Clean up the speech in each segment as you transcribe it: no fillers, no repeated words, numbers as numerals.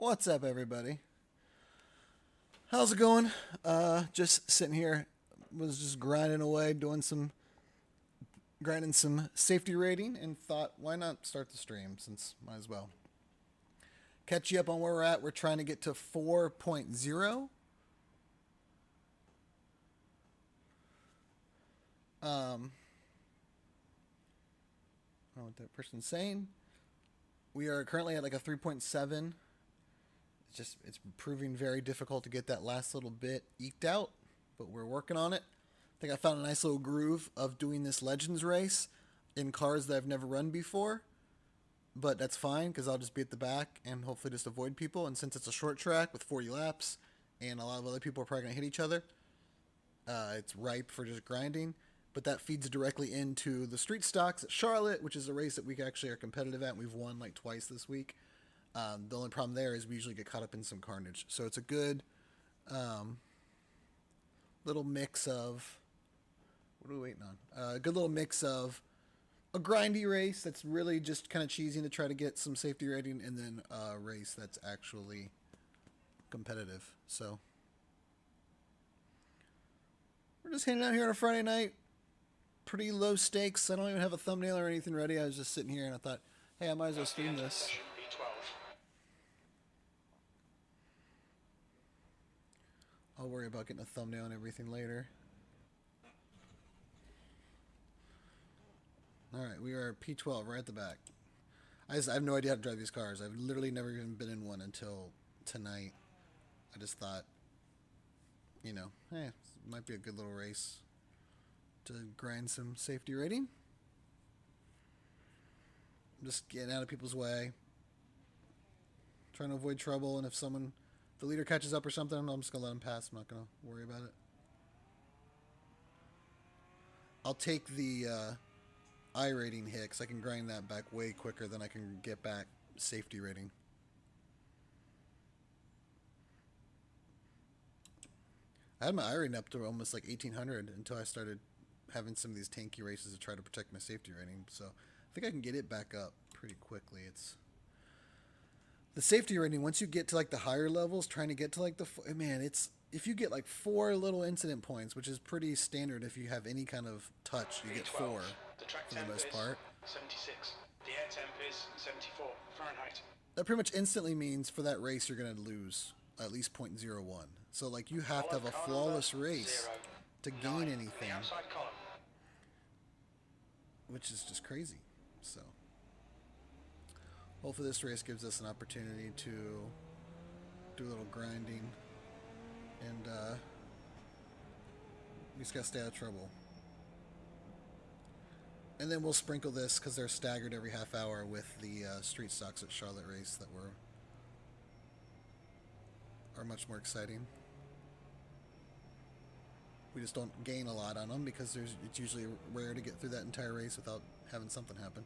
What's up, everybody? How's it going? Just sitting here, was just grinding away, grinding some safety rating, and thought, why not start the stream? Since might as well catch you up on where we're at. We're trying to get to 4.0. I don't know what that person's saying. We are currently at like a 3.7. It's proving very difficult to get that last little bit eked out, but we're working on it. I think I found a nice little groove of doing this Legends race in cars that I've never run before, but that's fine because I'll just be at the back and hopefully just avoid people. And since it's a short track with 40 laps and a lot of other people are probably going to hit each other, it's ripe for just grinding. But that feeds directly into the street stocks at Charlotte, which is a race that we actually are competitive at. And we've won like twice this week. The only problem there is we usually get caught up in some carnage. So it's a good little mix of... What are we waiting on? A good little mix of a grindy race that's really just kind of cheesy to try to get some safety rating, and then a race that's actually competitive. So we're just hanging out here on a Friday night. Pretty low stakes. I don't even have a thumbnail or anything ready. I was just sitting here and I thought, hey, I might as well stream this. I'll worry about getting a thumbnail and everything later. Alright, we are P12 right at the back. I have no idea how to drive these cars. I've literally never even been in one until tonight. I just thought, you know, hey, it might be a good little race to grind some safety rating. I'm just getting out of people's way. Trying to avoid trouble, and if the leader catches up or something, I'm just going to let him pass. I'm not going to worry about it. I'll take the I rating hit because I can grind that back way quicker than I can get back safety rating. I had my I rating up to almost like 1800 until I started having some of these tanky races to try to protect my safety rating. So I think I can get it back up pretty quickly. It's the safety rating, once you get to like the higher levels, trying to get to like if you get like 4 little incident points, which is pretty standard if you have any kind of touch, you get 4 for the most part. 76. The air temp is 74 Fahrenheit. That pretty much instantly means for that race you're going to lose at least 0.01. So like you have to have a flawless race to gain anything, which is just crazy. So hopefully this race gives us an opportunity to do a little grinding, and we just got to stay out of trouble. And then we'll sprinkle this, because they're staggered every half hour, with the street stocks at Charlotte race that are much more exciting. We just don't gain a lot on them because it's usually rare to get through that entire race without having something happen.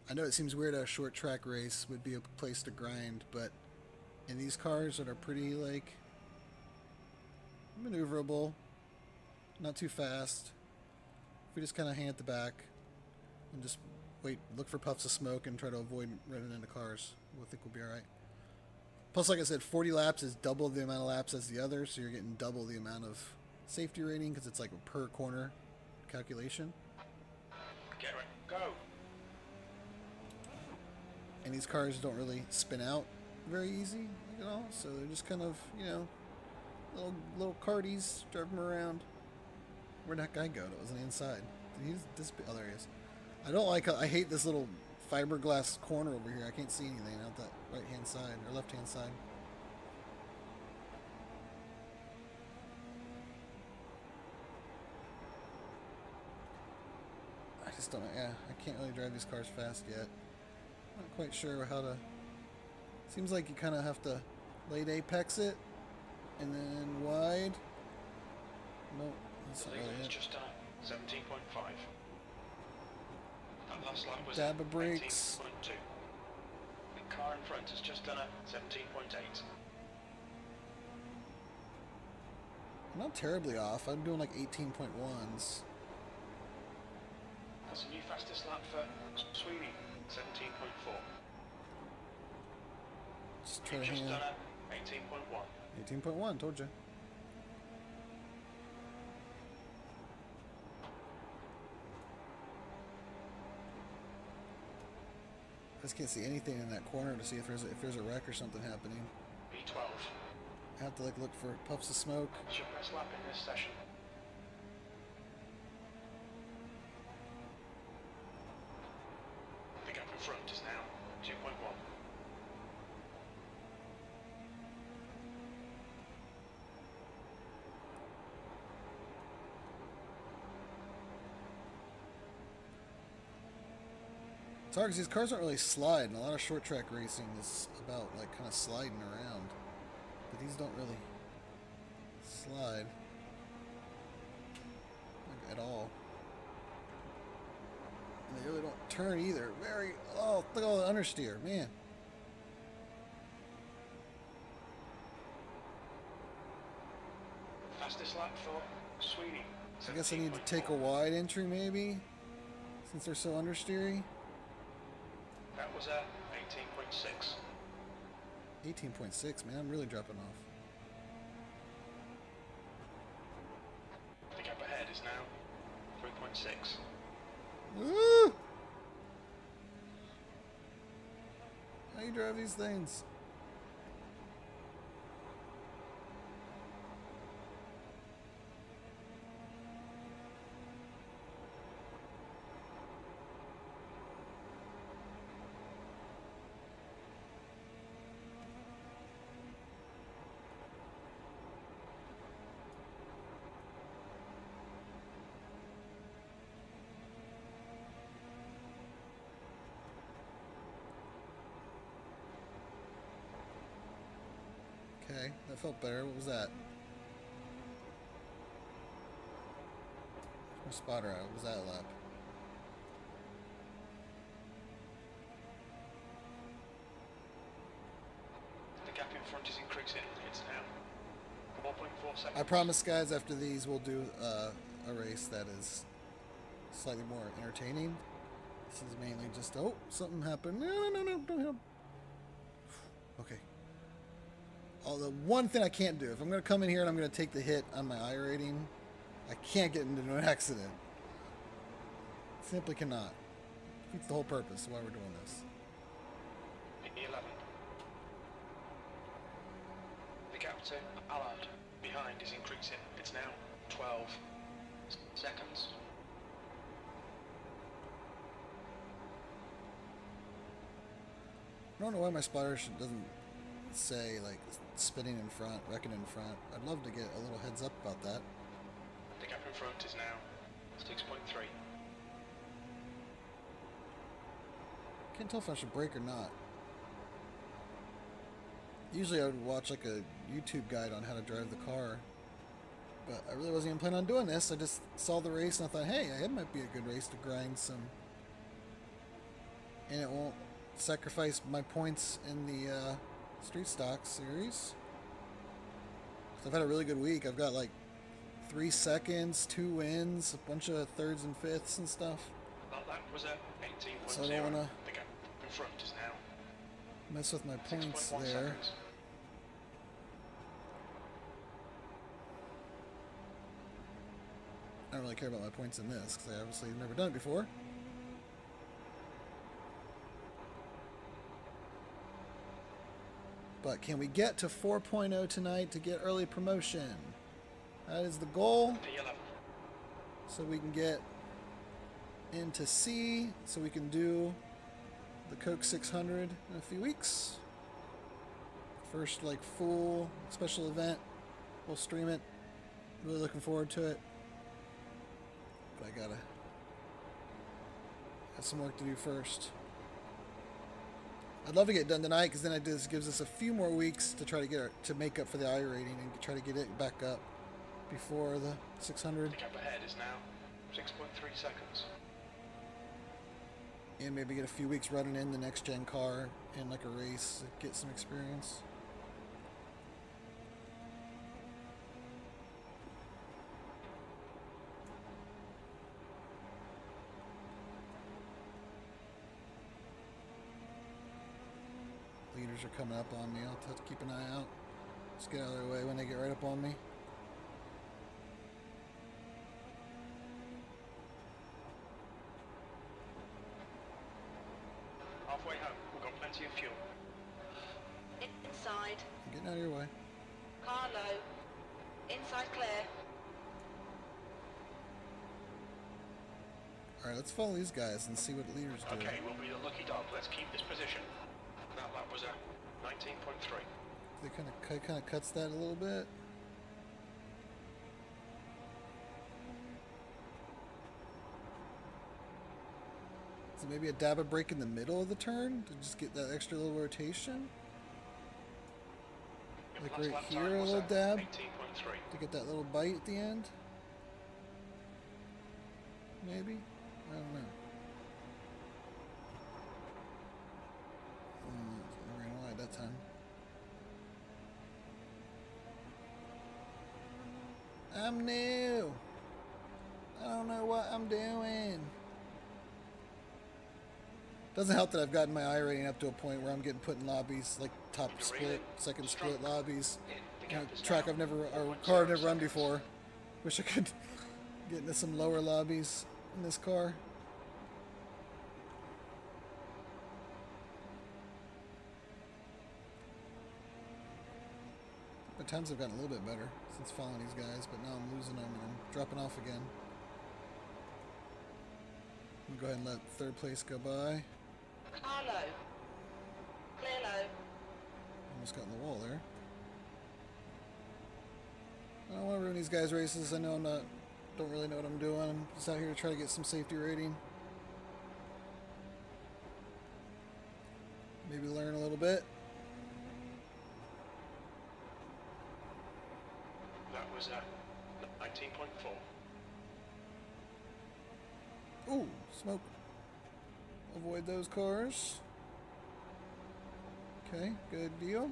I know it seems weird a short track race would be a place to grind, but in these cars that are pretty like maneuverable, not too fast, if we just kind of hang at the back and just wait, look for puffs of smoke and try to avoid running into cars, I think we'll be alright. Plus, like I said, 40 laps is double the amount of laps as the other, so you're getting double the amount of safety rating because it's like a per corner calculation. Get ready, go! And these cars don't really spin out very easy, you know, so they're just kind of, you know, little carties, drive them around. Where'd that guy go that was on the inside? Did he just oh, there he is. I hate this little fiberglass corner over here. I can't see anything out that right-hand side, or left-hand side. I just don't know, yeah, I can't really drive these cars fast yet. Not quite sure how to... Seems like you kind of have to late apex it, and then wide. Nope, that's not really it. Just done 17.5. That last lap was Dab of brakes. 18.2. The car in front has just done a 17.8. I'm not terribly off. I'm doing like 18.1s. That's a new fastest lap for Sweeney, 17.4. Just try to You've just hang done on. a 18.1. 18.1, told you. I just can't see anything in that corner to see if there's a wreck or something happening. B12. I have to like look for puffs of smoke. That's your best lap in this session. The gap in front is now 2.1. It's hard because these cars aren't really sliding. A lot of short track racing is about like kind of sliding around, but these don't really slide like, at all. And they really don't turn either. Oh, look at all the understeer, man. Fastest lap for Sweeney. I guess I need to take a wide entry maybe, since they're so understeery. That was a 18.6. 18.6, man, I'm really dropping off. The gap ahead is now 3.6. Woo! How you drive these things? Okay, that felt better. What was that? My spotter out. What was that lap? The gap in front is increasing. It's now 4.4 seconds. I promise, guys, after these, we'll do a race that is slightly more entertaining. This is mainly just, oh, something happened. No, don't hit him. Okay. Oh, the one thing I can't do, if I'm going to come in here and I'm going to take the hit on my iRating, I can't get into an accident. Simply cannot. Defeats the whole purpose of why we're doing this. 11. The gap to Allard behind is increasing. It's now 12 seconds. I don't know why my spotter doesn't say, like, spinning in front, wrecking in front. I'd love to get a little heads up about that. The gap in front is now 6.3. Can't tell if I should brake or not. Usually I would watch like a YouTube guide on how to drive the car, but I really wasn't even planning on doing this. I just saw the race and I thought, hey, it might be a good race to grind some, and it won't sacrifice my points in the Street Stock series. 'Cause I've had a really good week. I've got like 3 seconds, 2 wins, a bunch of thirds and fifths and stuff. That was a 18.0. So I don't want to The gap in front is now mess with my points 6.1 there. seconds. I don't really care about my points in this because I obviously have never done it before. But can we get to 4.0 tonight to get early promotion? That is the goal. P11. So we can get into C, so we can do the Coke 600 in a few weeks. First, like, full special event. We'll stream it. Really looking forward to it. But I gotta have some work to do first. I'd love to get it done tonight because then it just gives us a few more weeks to try to get to make up for the iRating and try to get it back up before the 600. The gap ahead is now 6.3 seconds. And maybe get a few weeks running in the next gen car in like a race to get some experience. leaders are coming up on me. I'll have to keep an eye out. Just get out of their way when they get right up on me. Halfway home, we've got plenty of fuel. Inside. I'm getting out of your way. Car low. Inside clear. Alright, let's follow these guys and see what leaders do. Okay, we'll be the lucky dog. Let's keep this position. That lap was a 19.3. They kind of cuts that a little bit. So maybe a dab of brake in the middle of the turn to just get that extra little rotation. Like right here, a little dab 18.3. to get that little bite at the end. Maybe? I don't know. I ran wide that time. I'm new. I don't know what I'm doing. Doesn't help that I've gotten my iRating up to a point where I'm getting put in lobbies, like top split, second split lobbies. Track I've never, or car I've never run before. Wish I could get into some lower lobbies in this car. My times have gotten a little bit better since following these guys, but now I'm losing them and I'm dropping off again. I'm gonna go ahead and let third place go by. Car low. Clear low. Almost got in the wall there. I don't want to ruin these guys' races. I know don't really know what I'm doing. I'm just out here to try to get some safety rating. Maybe learn a little bit. That was a 19.4. Ooh, smoke. Avoid those cars. Okay, good deal.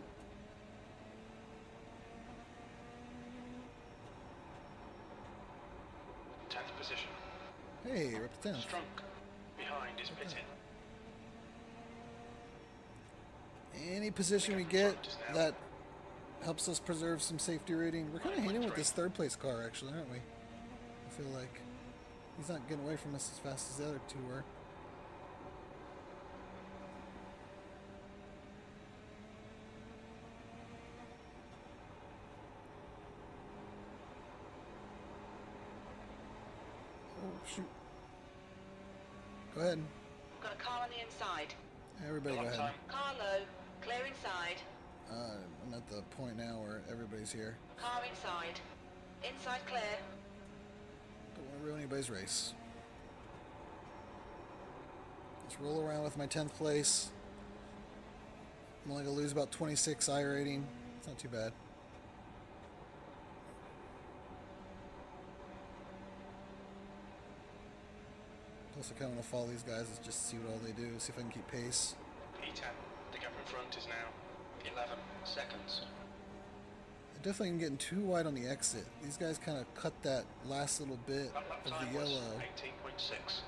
Position. Hey, we're up to 10th. Strunk behind is pitting. Any position we get that helps us preserve some safety rating. We're kind of hitting with this third place car, actually, aren't we? I feel like he's not getting away from us as fast as the other two were. Oh, shoot. Go ahead. Got a car on the inside. Everybody go ahead. Car low. Clear inside. I'm at the point now where everybody's here. Car inside. Inside clear. Don't want to ruin anybody's race. Just roll around with my 10th place. I'm only going to lose about 26 iRating. It's not too bad. Plus, I kind of want to follow these guys and just see what all they do, see if I can keep pace. P10. The gap in front is now 11 seconds. I definitely am getting too wide on the exit. These guys kind of cut that last little bit of the yellow. 18.6.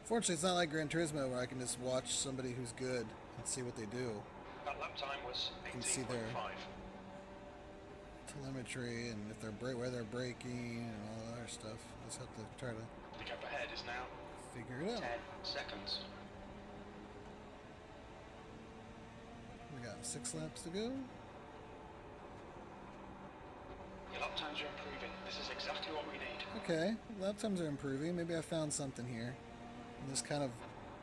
Fortunately, it's not like Gran Turismo where I can just watch somebody who's good and see what they do. That lap time was You can see 18.5. their telemetry and if they're where they're braking and all that other stuff. Just have to try to The gap ahead is now figure it out. 10 seconds. We got 6 laps to go. Your lap times are improving. This is exactly what we need. Okay, lap times are improving. Maybe I found something here. And just kind of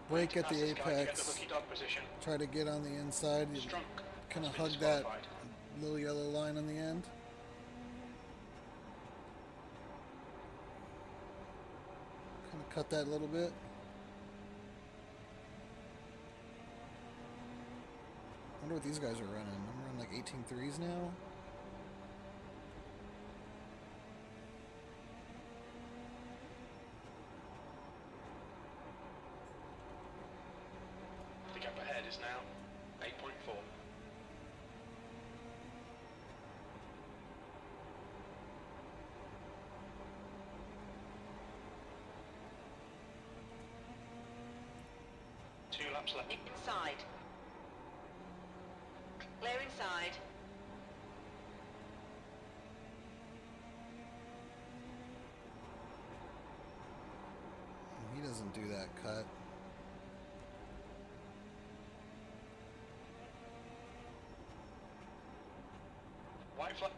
brake at the Pass this guy to get the apex. rookie dog position. Try to get on the inside. You Strunk kind of has been hug that disqualified. little yellow line on the end. Kind of cut that a little bit. wonder what these guys are running. I'm running like 18.3s now. The gap ahead is now 8.4. Two laps left. Inside. Clear inside. He doesn't do that cut. White flag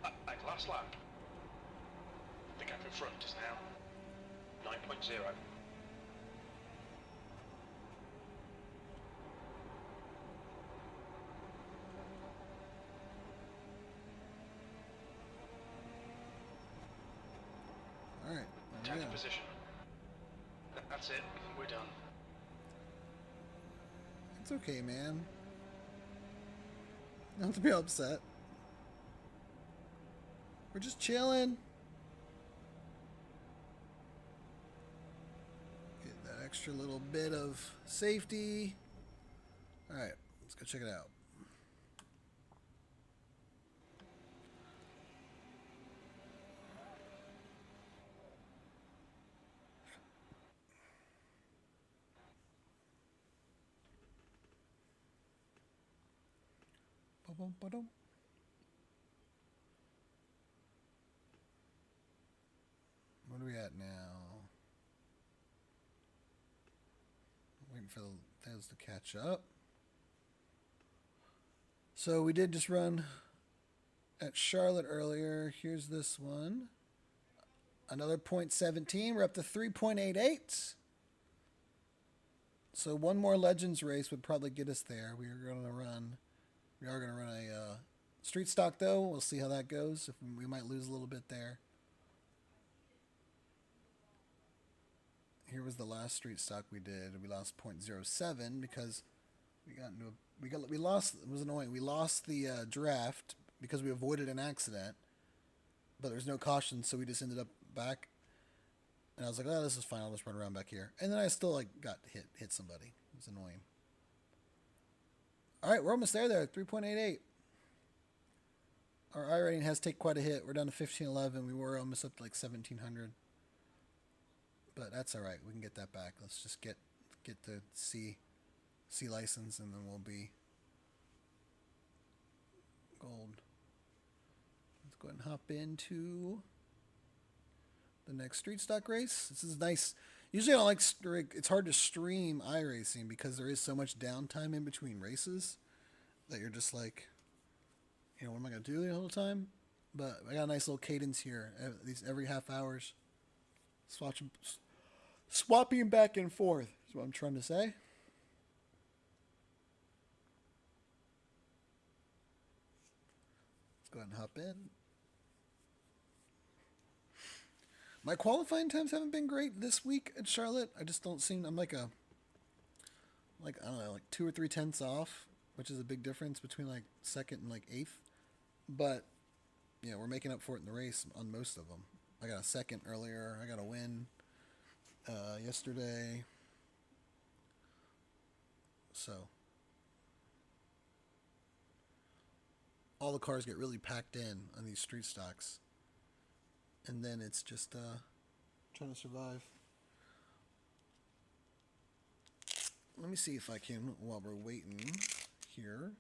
last lap. The gap in front is now 9.0. Alright, 10th position. That's it. We're done. It's okay, man. Not to be upset. We're just chilling. Get that extra little bit of safety. Alright, let's go check it out. Ba-dum. What are we at now? Waiting for the things to catch up. So we did just run at Charlotte earlier. Here's this one. Another 0.17. We're up to 3.88. So one more Legends race would probably get us there. We are going to run a street stock though. We'll see how that goes. If we might lose a little bit there. Here was the last street stock we did. We lost 0.07 because we lost. It was annoying. We lost the draft because we avoided an accident, but there was no caution, so we just ended up back. And I was like, oh, this is fine. I'll just run around back here. And then I still got hit somebody. It was annoying. All right, we're almost there. 3.88. Our iRating has taken quite a hit. We're down to 1511. We were almost up to like 1700. But that's all right. We can get that back. Let's just get the C license, and then we'll be gold. Let's go ahead and hop into the next street stock race. This is nice. Usually I don't like, it's hard to stream iRacing because there is so much downtime in between races that you're just like, you know, what am I going to do the whole time? But I got a nice little cadence here. Every half hours. Swapping back and forth is what I'm trying to say. Let's go ahead and hop in. My qualifying times haven't been great this week at Charlotte. I just don't seem, I'm I don't know, like 2 or 3 tenths off, which is a big difference between like second and like eighth. But, yeah, we're making up for it in the race on most of them. I got a second earlier. I got a win yesterday. So, all the cars get really packed in on these street stocks. And then it's just trying to survive. Let me see if I can, while we're waiting here,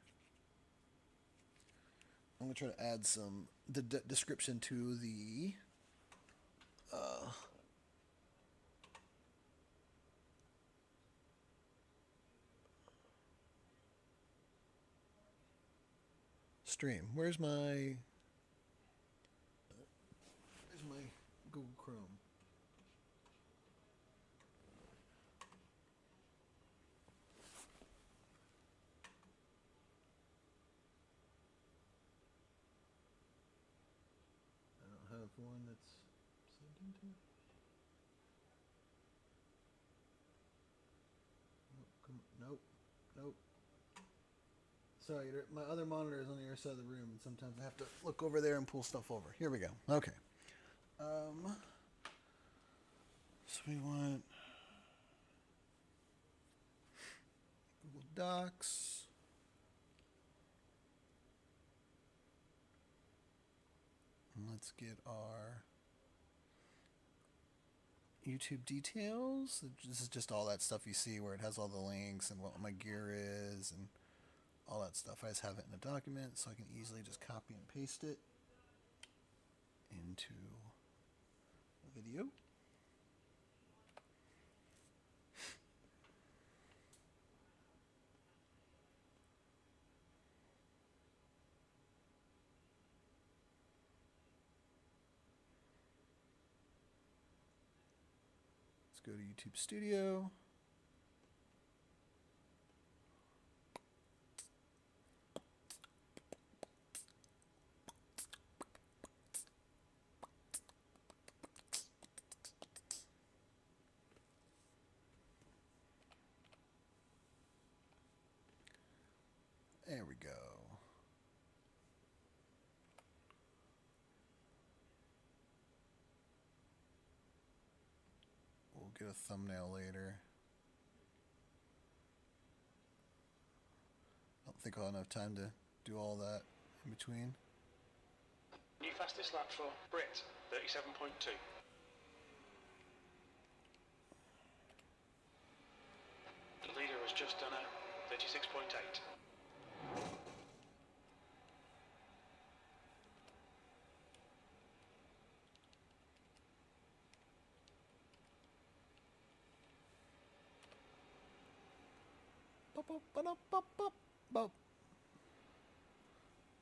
I'm going to try to add some description to the stream. Where's my Google Chrome? I don't have one that's saved into. Nope. Sorry, my other monitor is on the other side of the room, and sometimes I have to look over there and pull stuff over. Here we go. Okay. So we want Google Docs. And let's get our YouTube details. This is just all that stuff you see where it has all the links and what my gear is and all that stuff. I just have it in a document so I can easily just copy and paste it into a video. Let's go to YouTube Studio. There we go. We'll get a thumbnail later. I don't think I'll have enough time to do all that in between. New fastest lap for Brit, 37.2. The leader has just done a 36.8.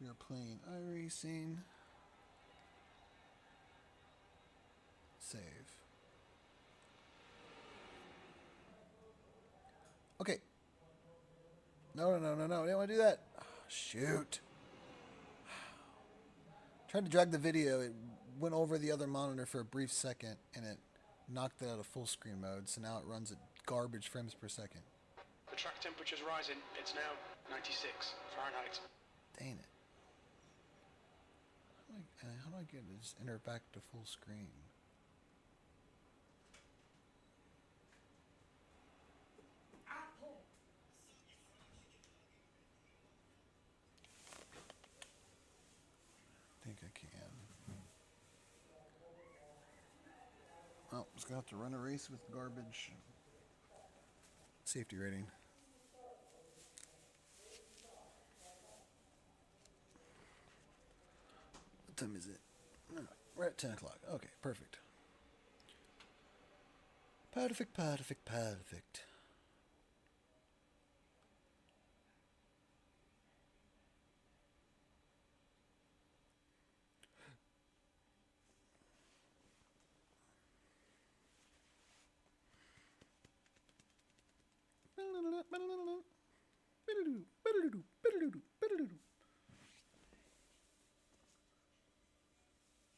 We are playing iRacing. Save. Okay. No. I didn't want to do that. Oh, shoot. Tried to drag the video. It went over the other monitor for a brief second, and it knocked it out of full screen mode, so now it runs at garbage frames per second. The track temperature's rising. It's now 96 Fahrenheit. Dang it. How do I get it? Just enter it back to full screen. Apple. I think I can. Oh, just gonna have to run a race with garbage. Safety rating. What time is it? No, we're at 10 o'clock. Okay, perfect. Perfect.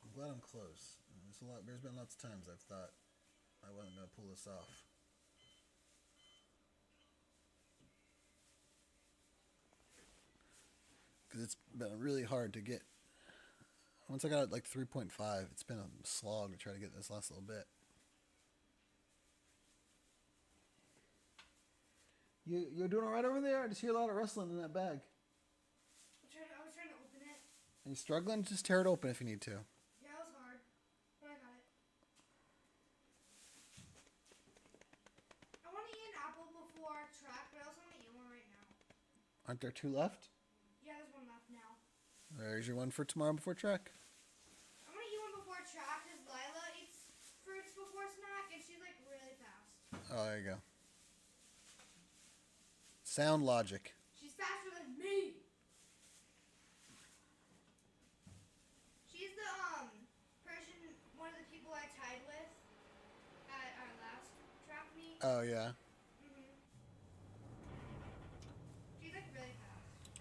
I'm glad I'm close. There's been lots of times I've thought I wasn't going to pull this off. Because it's been really hard to get. Once I got it like 3.5, it's been a slog to try to get this last little bit. You're doing all right over there? I just hear a lot of rustling in that bag. I was trying to open it. Are you struggling? Just tear it open if you need to. Yeah, it was hard. But I got it. I want to eat an apple before track, but I also want to eat one right now. Aren't there two left? Yeah, there's one left now. There's your one for tomorrow before track. I want to eat one before track because Lila eats fruits before snack, and she's like really fast. Oh, there you go. Sound logic. She's faster than me. She's the person, one of the people I tied with at our last track meet. Oh, yeah. She's like really fast.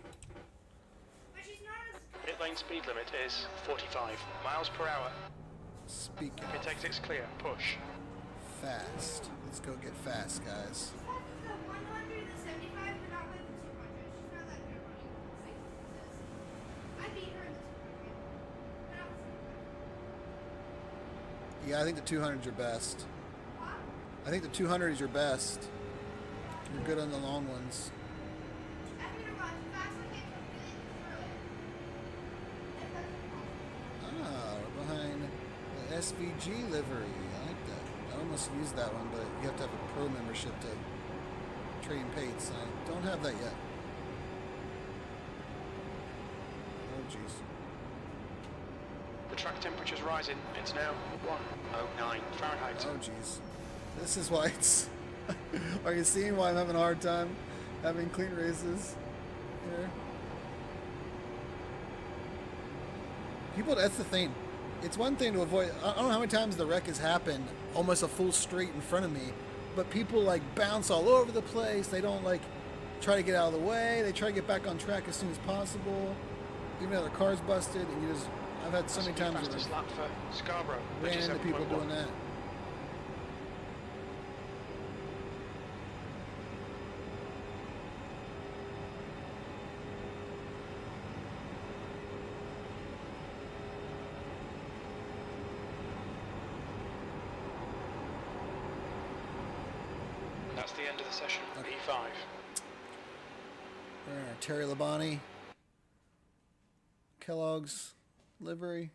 But she's not as good. Pit lane speed limit is 45 miles per hour. Speaking Pit of exit's clear. Push. fast. Let's go get fast, guys. She's like the 100, the 75, but not like the 200. She's not that good running. Yeah, I think the 200 is your best. Huh? I think the 200 is your best. You're good on the long ones. I'm gonna run fast as I can completely through it. If that's possible. Ah, we're behind the SVG livery. I like that. I almost used that one, but you have to have a pro membership to trade Pates. I don't have that yet. Oh, jeez. The track temperature's rising. It's now 109 Fahrenheit. Oh, jeez. This is why it's... Are you seeing why I'm having a hard time having clean races here? People, that's the thing. It's one thing to avoid... I don't know how many times the wreck has happened almost a full straight in front of me, but people, like, bounce all over the place. They don't, like, try to get out of the way. They try to get back on track as soon as possible, even though their car's busted, and you just... I've had so many times where fastest lap for Scarborough. ran into people 37.1. doing that. And that's the end of the session. Okay. E5. There, Terry Labonte, Kellogg's livery.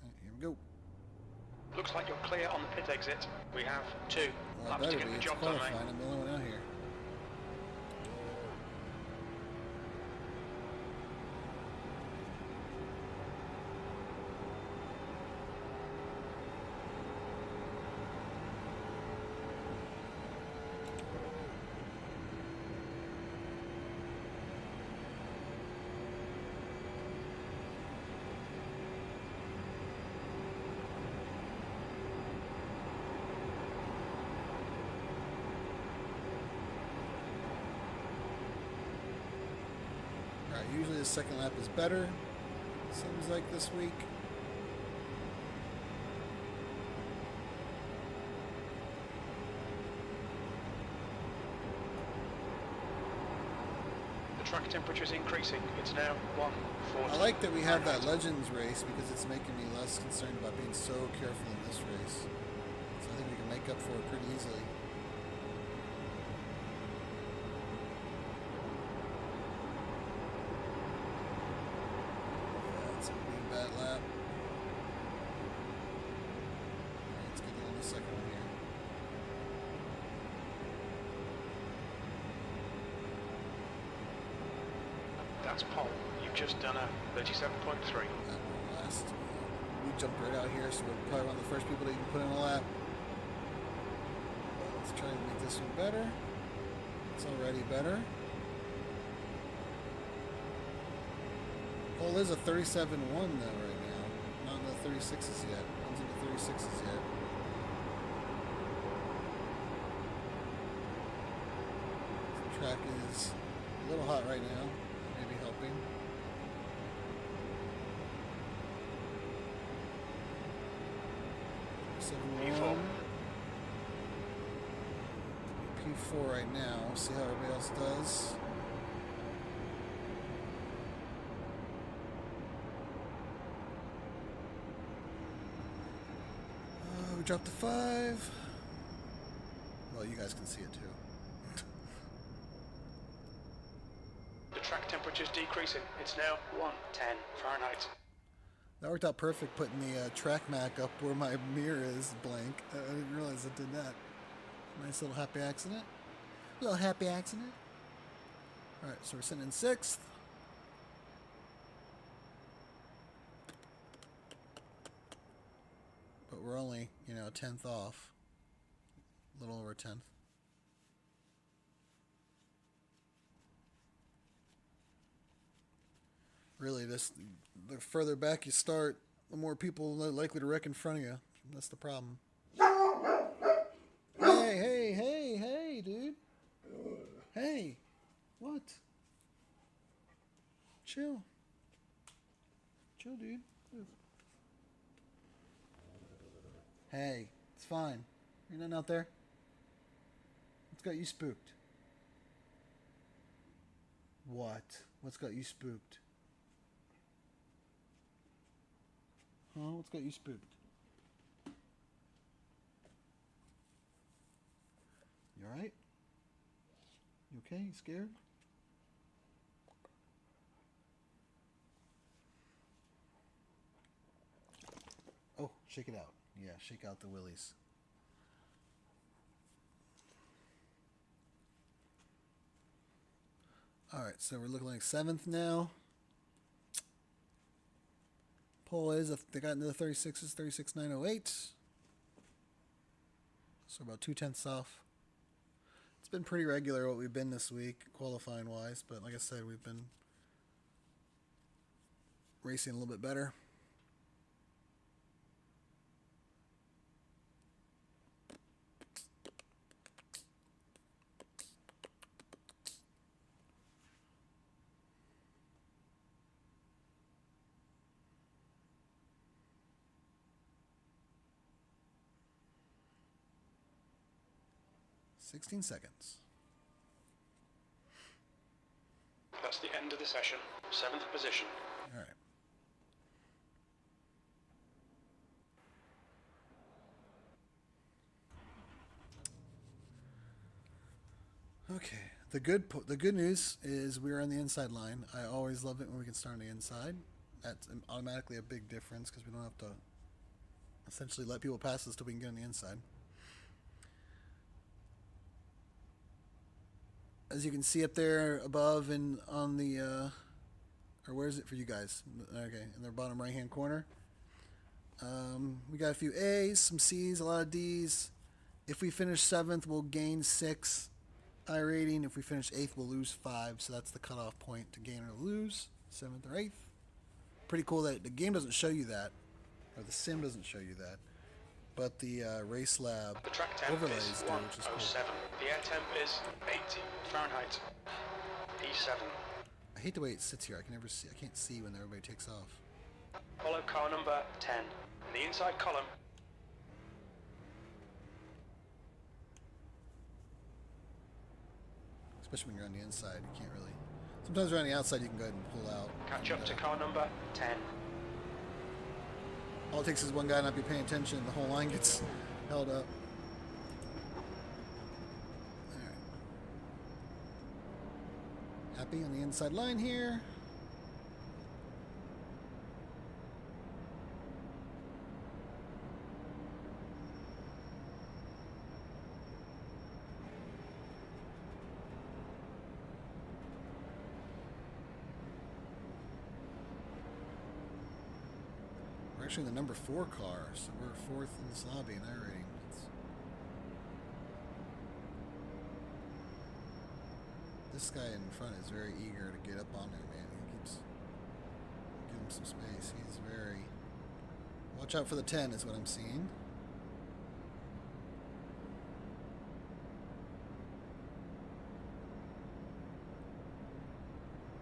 Right, here we go. Looks like you're clear on the pit exit. We have 2 Well, I laps to better get be. the It's job done, mate. qualifying. I'm the only one out here. Alright, usually the second lap is better. Seems like this week. The track temperature's increasing. It's now 140. I like that we have that Legends race because it's making me less concerned about being so careful in this race. So I think we can make up for it pretty easily. Yeah, it's gonna be a bad lap. Alright, let's get on the second one here. That's pole. You've just done a 37.3. That will last. We jumped right out here, so we're probably one of the first people to even put in a lap. Let's try to make this one better. It's already better. Pole is a 37.1 though right now. Not in the 36s yet. One's in the 36s yet. The track is a little hot right now. That may be helping. P4. P4 right now. We'll see how everybody else does. We dropped to 5. Well, you guys can see it too. The track temperature's decreasing. It's now 110 Fahrenheit. That worked out perfect, putting the track Mac up where my mirror is blank. I didn't realize it did that. Nice little happy accident. Little happy accident. Alright, so we're sitting in 6th. But we're only, you know, a 10th off. A little over a 10th. Really, the further back you start, the more people are likely to wreck in front of you. That's the problem. Hey, dude. Hey. What? Chill. Chill, dude. Hey, it's fine. You're nothing out there? What's got you spooked? What? What's got you spooked? Oh, what's got you spooked? You alright? You okay? You scared? Oh, shake it out. Yeah, shake out the willies. Alright, so we're looking like 7th now. Pole is, they got into the 36s, 36.908. So about 2/10 off. It's been pretty regular what we've been this week, qualifying wise, but like I said, we've been racing a little bit better. $16 seconds. That's the end of the session. 7th position. All right. Okay. The good news is we're on the inside line. I always love it when we can start on the inside. That's automatically a big difference because we don't have to essentially let people pass us till we can get on the inside. As you can see up there above and on the, or where is it for you guys? Okay, in the bottom right-hand corner. We got a few A's, some C's, a lot of D's. If we finish 7th, we'll gain 6 I rating. If we finish 8th, we'll lose 5. So that's the cutoff point to gain or lose, 7th or 8th. Pretty cool that the game doesn't show you that, or the sim doesn't show you that. But the Race Lab The track temp overlays is do, which is cool. 107. The air temp is 80 Fahrenheit. E7. I hate the way it sits here. I can never see. I can't see when everybody takes off. Follow car number 10. In the inside column. Especially when you're on the inside, you can't really. Sometimes you're on the outside, you can go ahead and pull out. Catch and, up to car number 10. all it takes is one guy not be paying attention, and the whole line gets held up. All right. Happy on the inside line here. We're actually the number 4 car, so we're 4th in this lobby in iRacing. This guy in front is very eager to get up on there, man. He keeps giving him some space. He's very. Watch out for the 10 is what I'm seeing.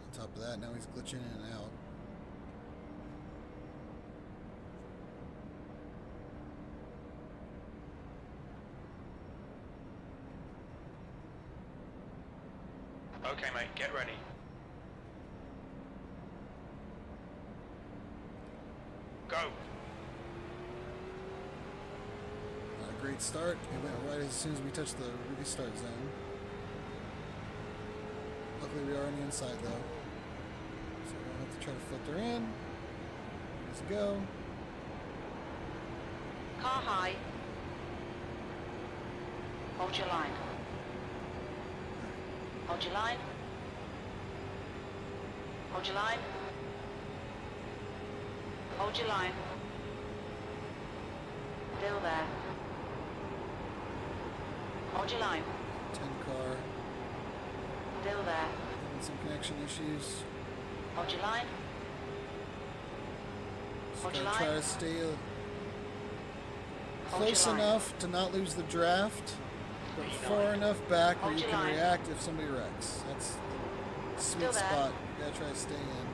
On top of that, now he's glitching in and out. Okay, mate, get ready. Go. Not a great start. It went right as soon as we touched the restart zone. Luckily, we are on the inside though, so we don't have to try to filter in. Let's go. Car high. Hold your line. Hold your line. Hold your line. Hold your line. Still there. Hold your line. 10 car. Still there. Having some connection issues. Hold your line. Just Hold your gotta try line. to stay Hold close your line. enough to not lose the draft, but far enough back where Hold you your can line. react if somebody wrecks. That's the sweet Still there. spot. You gotta try to stay in.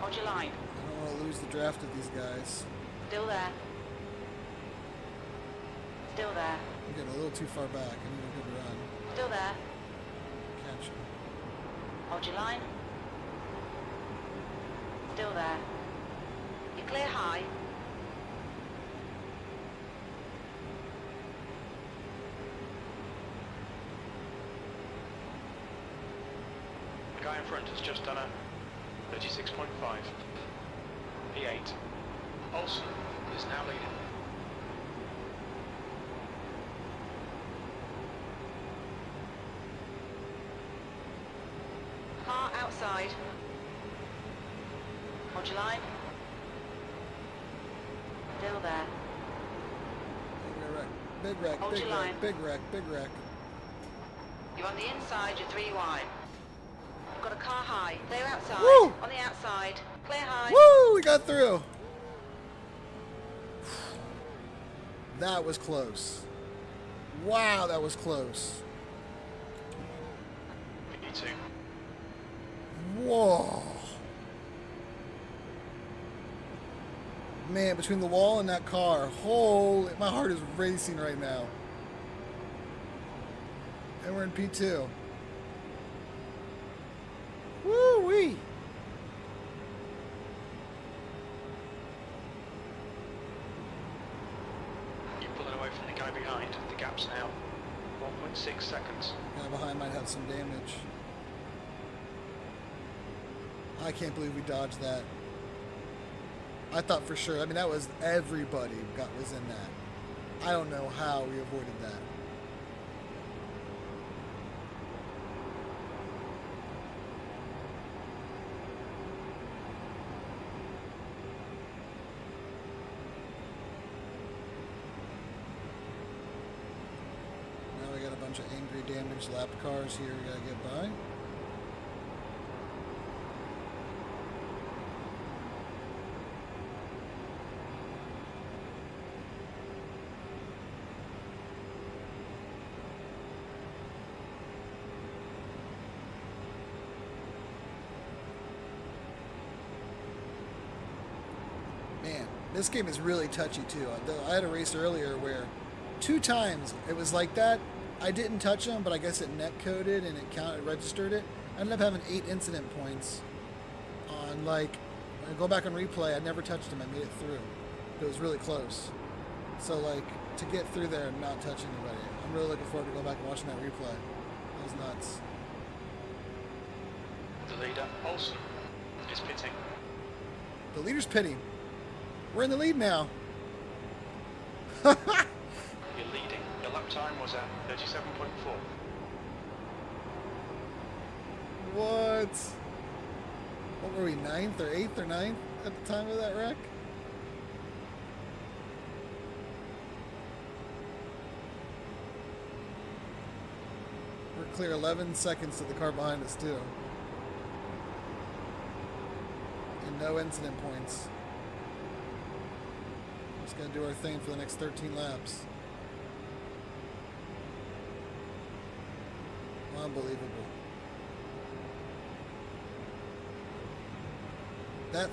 Hold your line. I don't want to lose the draft of these guys. Still there. Still there. I'm getting a little too far back. I need a good run. Still there. Catch him. Hold your line. Still there. You're Clear high. The guy in front has just done a 36.5. P8. Olsen is now leading. Car outside. Hold your line. Still there. Big wreck, Hold big your wreck, line. big wreck, big wreck. You're on the inside, you're 3 wide. Got a car high. Clear outside. Woo! On the outside. Clear high. Woo! We got through. That was close. Wow, that was close. P2. Whoa. Man, between the wall and that car, holy, my heart is racing right now. And we're in P2. Woo-wee. You're pulling away from the guy behind. The gap's now 1.6 seconds. Guy behind might have some damage. I can't believe we dodged that. I thought for sure. I mean, that was everybody was in that. I don't know how we avoided that. Now we got a bunch of angry, damaged lap cars here we gotta get by. Man, this game is really touchy too. I had a race earlier where 2 times it was like that. I didn't touch them, but I guess it net coded and it registered it. I ended up having 8 incident points on, like, when I go back on replay, I never touched them. I made it through. It was really close. So, like, to get through there and not touch anybody, I'm really looking forward to go back and watching that replay. That was nuts. The leader, Olsen, is pitting. The leader's pitting. We're in the lead now. You're leading. Your lap time was at 37.4. What? What were we, 9th or 8th or 9th at the time of that wreck? We're clear 11 seconds to the car behind us too. And no incident points. Just gotta do our thing for the next 13 laps. Unbelievable.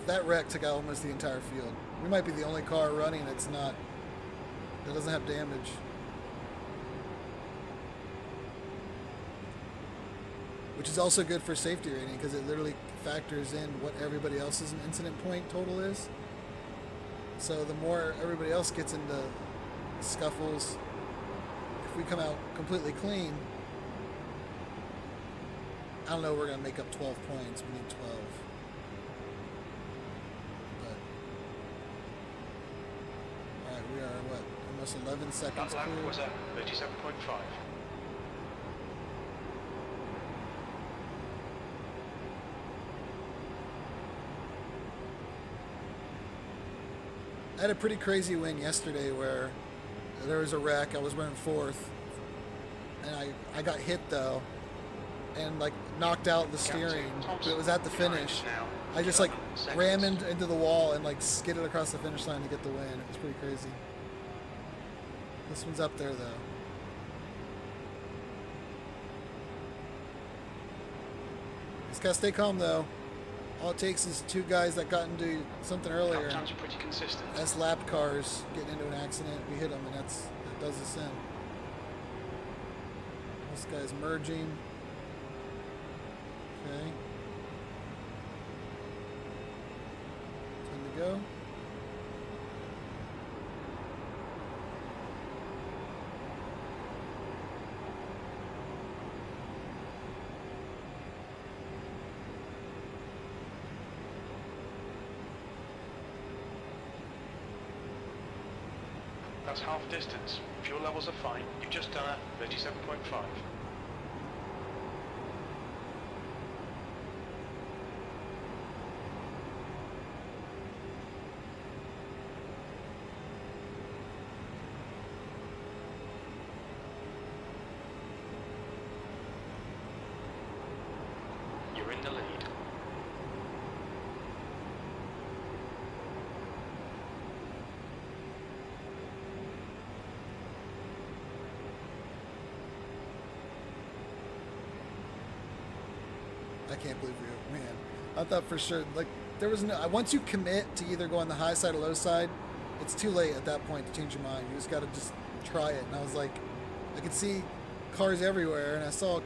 That wreck took out almost the entire field. We might be the only car running that doesn't have damage. Which is also good for safety rating because it literally factors in what everybody else's incident point total is. So the more everybody else gets into scuffles, if we come out completely clean, I don't know, we're going to make up 12 points. We need 12. But, alright, we are, what, almost 11 seconds That lap clear? was at 37.5. I had a pretty crazy win yesterday where there was a wreck. I was running 4th, and I got hit though, and like knocked out the steering. But it was at the finish. I just like rammed into the wall and like skidded across the finish line to get the win. It was pretty crazy. This one's up there though. Just gotta stay calm though. All it takes is 2 guys that got into something earlier. Lap times are pretty consistent. That's lap cars getting into an accident. We hit them, and that does us in. This guy's merging. Okay. Time to go. That's half distance. Fuel levels are fine. You've just done a 37.5. You're in the lead. I can't believe you, man. I thought for sure, like, there was no. Once you commit to either go on the high side or low side, it's too late at that point to change your mind. You just got to just try it. And I was like, I could see cars everywhere, and I saw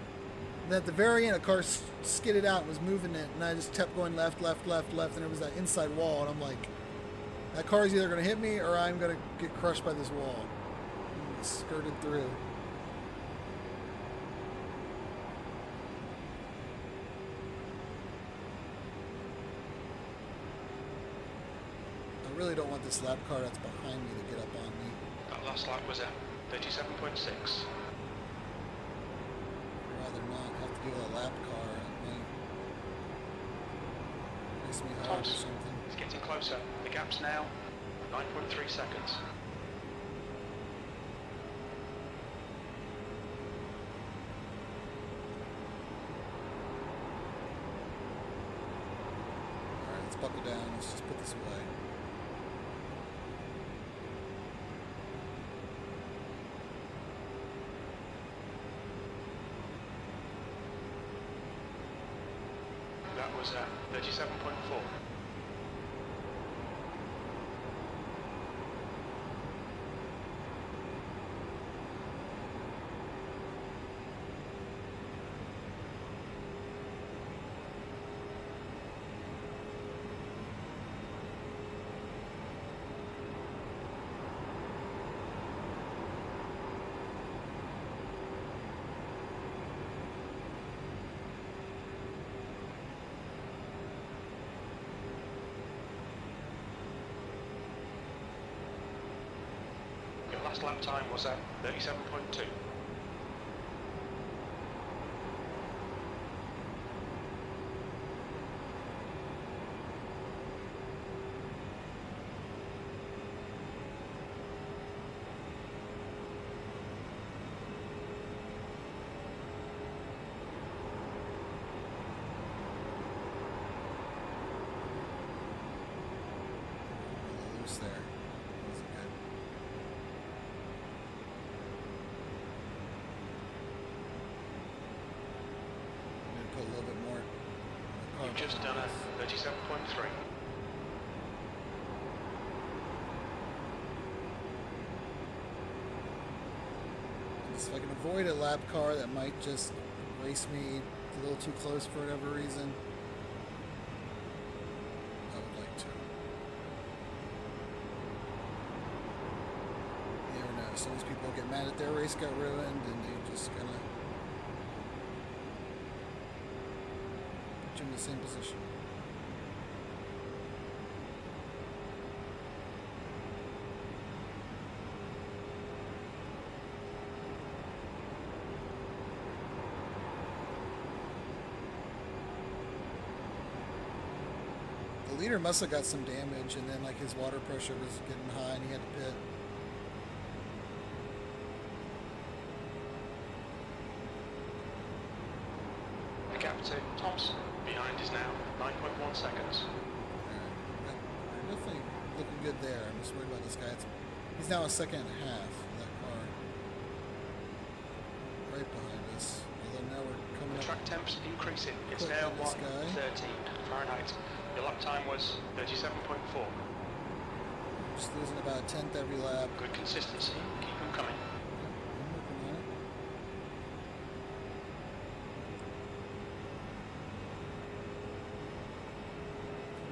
that at the very end, a car skidded out and was moving it, and I just kept going left, left, left, left, and it was that inside wall, and I'm like, that car is either going to hit me or I'm going to get crushed by this wall. And it skirted through. I really don't want this lap car that's behind me to get up on me. That last lap was a 37.6. I'd rather not have to deal with a lap car. It might race me hard or Thomas, something. it's getting closer. The gap's now 9.3 seconds. Alright, let's buckle down. Let's just put this away. That was 37.4. Your last lap time was 37.2. Loose there. That wasn't good. I'm gonna put a little bit more. You've just done a 37.3. If I can avoid a lap car that might just race me a little too close for whatever reason, I would like to. You never know. Some of these people get mad at their race got ruined and they just gonna put you in the same position. The leader must have got some damage, and then like his water pressure was getting high, and he had to pit. The gap to Thompson behind is now 9.1 seconds. Alright, we're definitely looking good there. I'm just worried about this guy. He's now a second and a half of that car. Right behind us. Although now we're coming The up. track temp's increasing. It's Quick now on this guy. 113 Fahrenheit. Your lap time was 37.4. Just losing about a tenth every lap. Good consistency. Keep them coming. I'm working on it.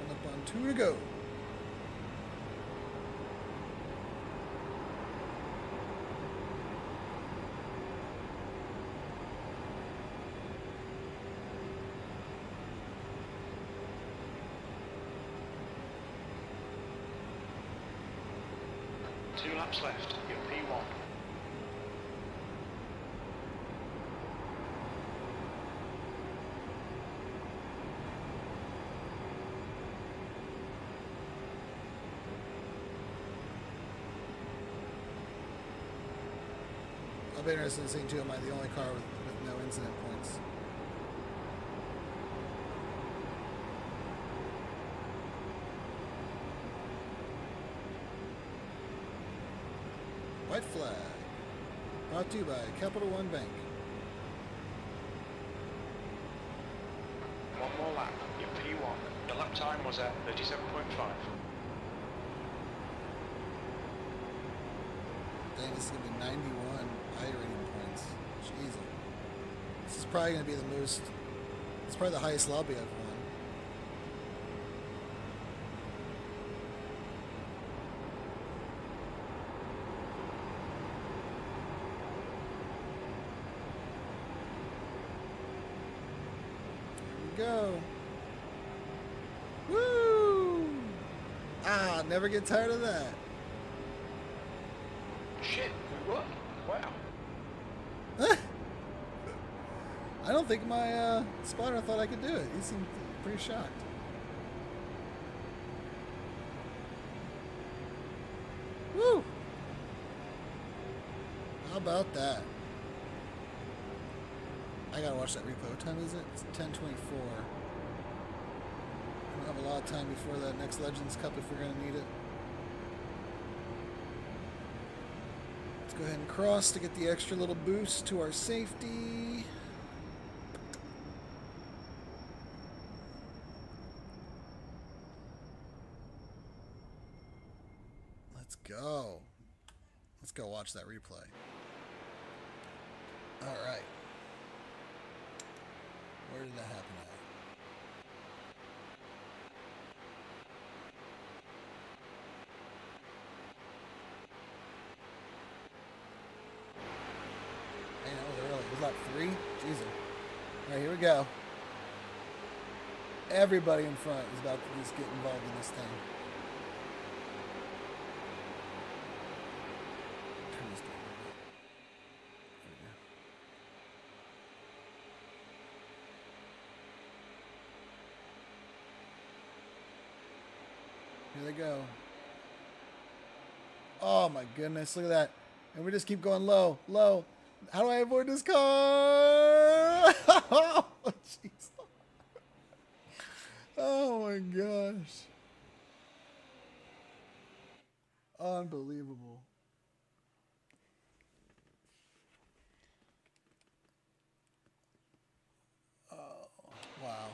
Coming up on 2 to go. 2 laps left. You're P1. I'll be interested in seeing too. Am I the only car with no incident points? White flag. Brought to you by Capital One Bank. 1 more lap. You're P1. The lap time was at 37.5. Dang, this is going to be 91 iRacing points. Jesus. This is probably going to be the most... It's probably the highest lobby I've won. Go. Woo! Ah, never get tired of that. Shit, we won. Wow. I don't think my spotter thought I could do it. He seemed pretty shocked. Woo! How about that? I gotta watch that replay. What time is it? It's 10:24. We don't have a lot of time before that next Legends Cup if we're gonna need it. Let's go ahead and cross to get the extra little boost to our safety. Let's go. Let's go watch that replay. All right. Where did that happen at? Man, that was early. It was like 3? Jesus. Alright, here we go. Everybody in front is about to just get involved in this thing. Turn this down. There we go. Here they go. Oh my goodness, look at that. And we just keep going low, low. How do I avoid this car? Oh, jeez. Oh my gosh. Unbelievable. Oh, wow.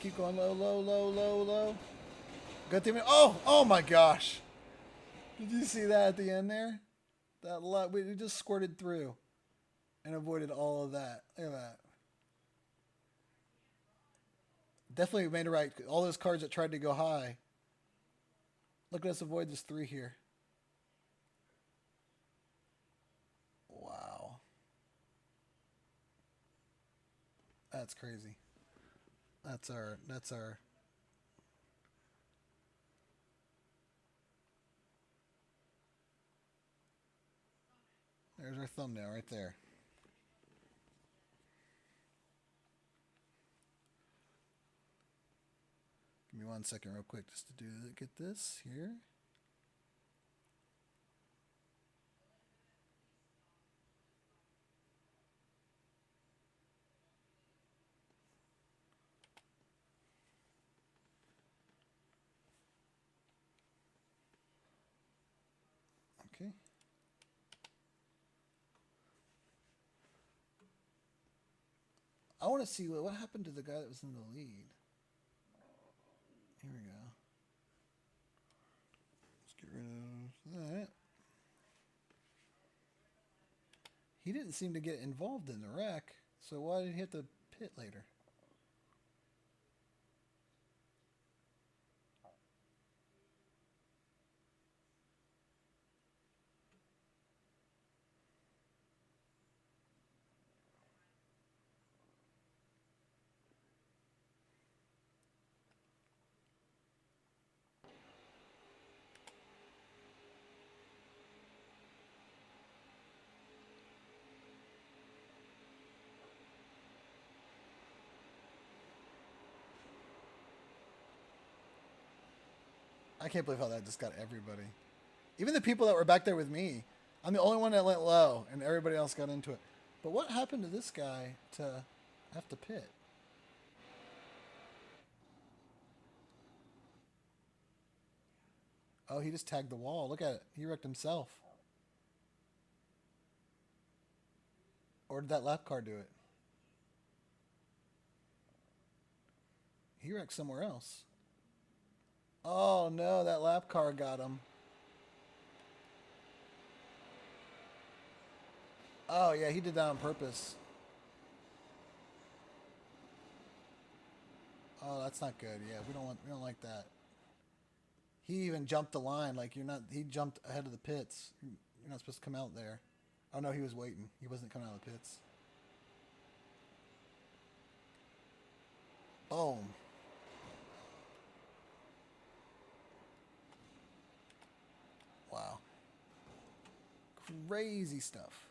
Keep going low, low, low, low, low. Good thing. Oh my gosh. Did you see that at the end there? That lot, we just squirted through and avoided all of that. Look at that. Definitely made it right. All those cars that tried to go high. Look at us avoid this 3 here. Wow. That's crazy. That's our there's our thumbnail right there. Give me 1 second real quick just to get this here. Okay. I want to see what happened to the guy that was in the lead. Here we go. Let's get rid of that. He didn't seem to get involved in the wreck, so why did he have to pit later? I can't believe how that just got everybody. Even the people that were back there with me. I'm the only one that went low, and everybody else got into it. But what happened to this guy to have to pit? Oh, he just tagged the wall. Look at it. He wrecked himself. Or did that lap car do it? He wrecked somewhere else. Oh, no, that lap car got him. Oh, yeah, he did that on purpose. Oh, that's not good. Yeah, we don't like that. He even jumped the line like he jumped ahead of the pits. You're not supposed to come out there. Oh no, he was waiting. He wasn't coming out of the pits. Boom. Wow. Crazy stuff.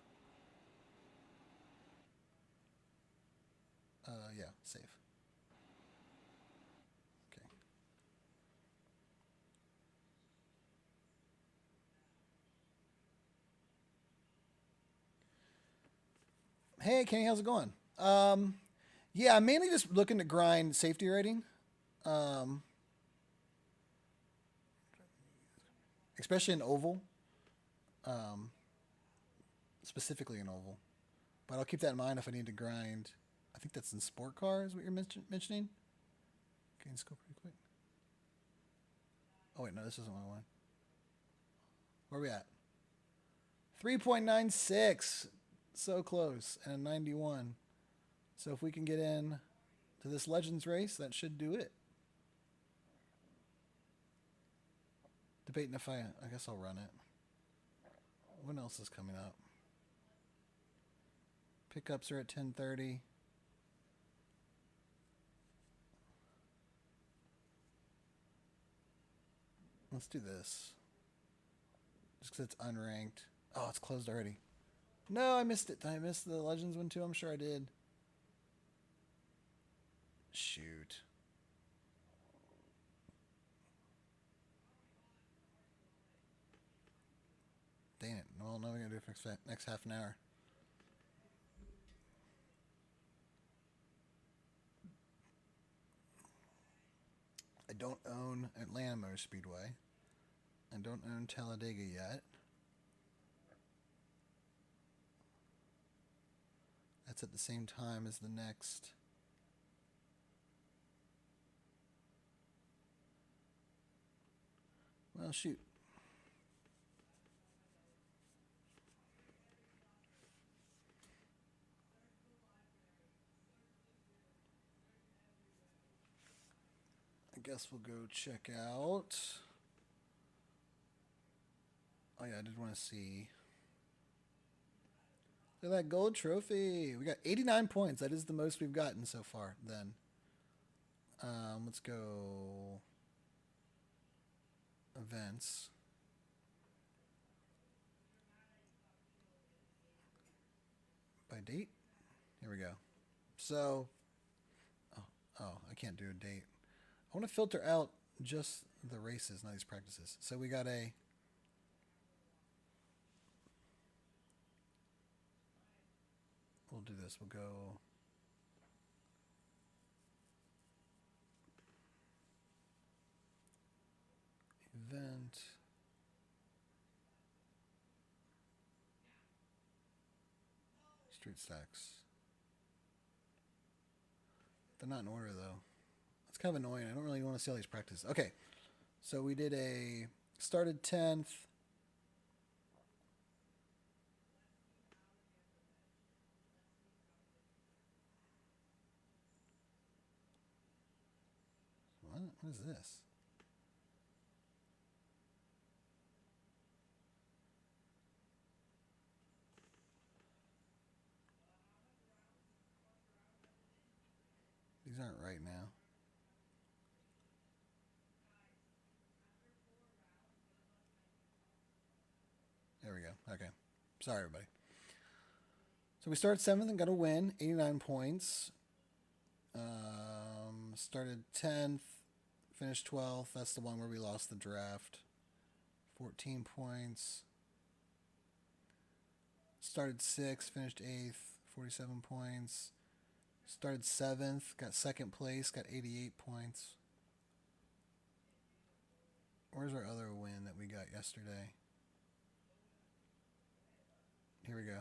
Yeah, save. Okay. Hey, Kenny, how's it going? Yeah, I'm mainly just looking to grind safety rating. Especially in oval. Specifically in oval. But I'll keep that in mind if I need to grind. I think that's in sport car is what you're mentioning. Okay, let's go pretty quick. Oh wait, no, this isn't what I want. Where are we at? 3.96. So close. And a 91. So if we can get in to this Legends race, that should do it. Debating if I guess I'll run it. What else is coming up? Pickups are at 10:30. Let's do this. Just because it's unranked. Oh, it's closed already. No, I missed it. Did I miss the Legends one too? I'm sure I did. Shoot. Dang it. Well, now we're going to do it for next half an hour. I don't own Atlanta Motor Speedway. I don't own Talladega yet. That's at the same time as the next. Well, shoot. I guess we'll go check out. Oh yeah, I did want to see. Look at that gold trophy. We got 89 points. That is the most we've gotten so far then. Let's go events. By date? Here we go. So, oh, I can't do a date. I want to filter out just the races, not these practices. So we got a we'll do this. We'll go event. Street stacks. They're not in order though. It's kind of annoying. I don't really want to see all these practices. Okay. So we did a started 10th. What is this? These aren't right now. There we go. Okay. Sorry, everybody. So we started 7th and got a win, 89 points. Started 10th, Finished 12th. That's the one where we lost the draft. 14 points. Started 6th, finished 8th, 47 points. Started 7th, got 2nd place, got 88 points. Where's our other win that we got yesterday? Here we go.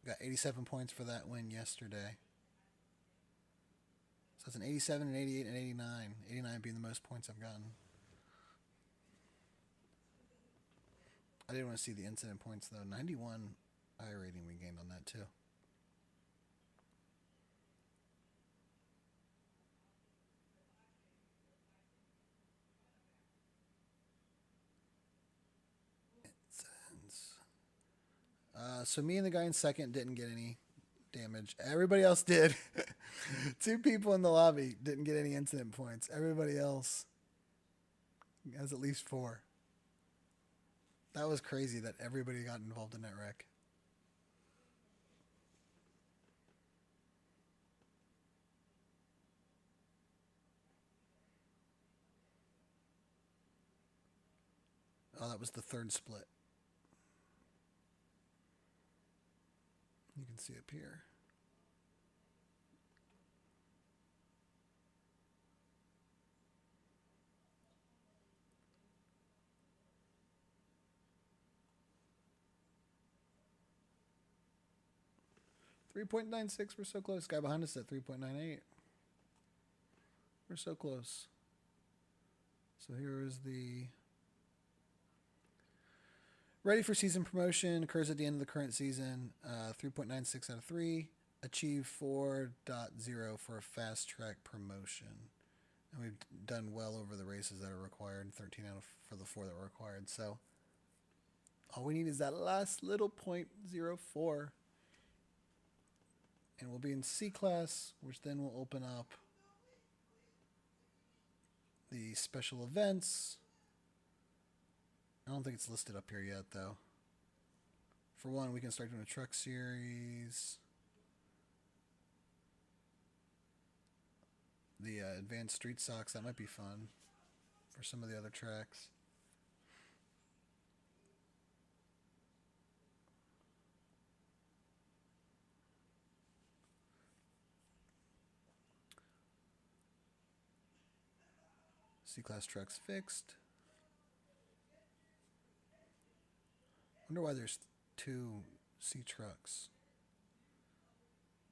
Got 87 points for that win yesterday. So it's an 87, an 88, and 89. 89 being the most points I've gotten. I didn't want to see the incident points though. 91 iRating we gained on that too. So me and the guy in second didn't get any damage. Everybody else did. 2 people in the lobby didn't get any incident points. Everybody else has at least 4. That was crazy that everybody got involved in that wreck. Oh, that was the 3rd split. You can see up here. .96, we're so close. Guy behind us at 3.98. We're so close. So here is the ready for season promotion. Occurs at the end of the current season. 3.96 out of 3. Achieve 4.0 for a fast track promotion. And we've done well over the races that are required. 13 out of for the 4 that were required. So all we need is that last little .04. And we'll be in C class, which then will open up the special events. I don't think it's listed up here yet, though. For one, we can start doing a truck series. The advanced street socks, that might be fun for some of the other tracks. C-Class trucks fixed. Wonder why there's 2 C trucks.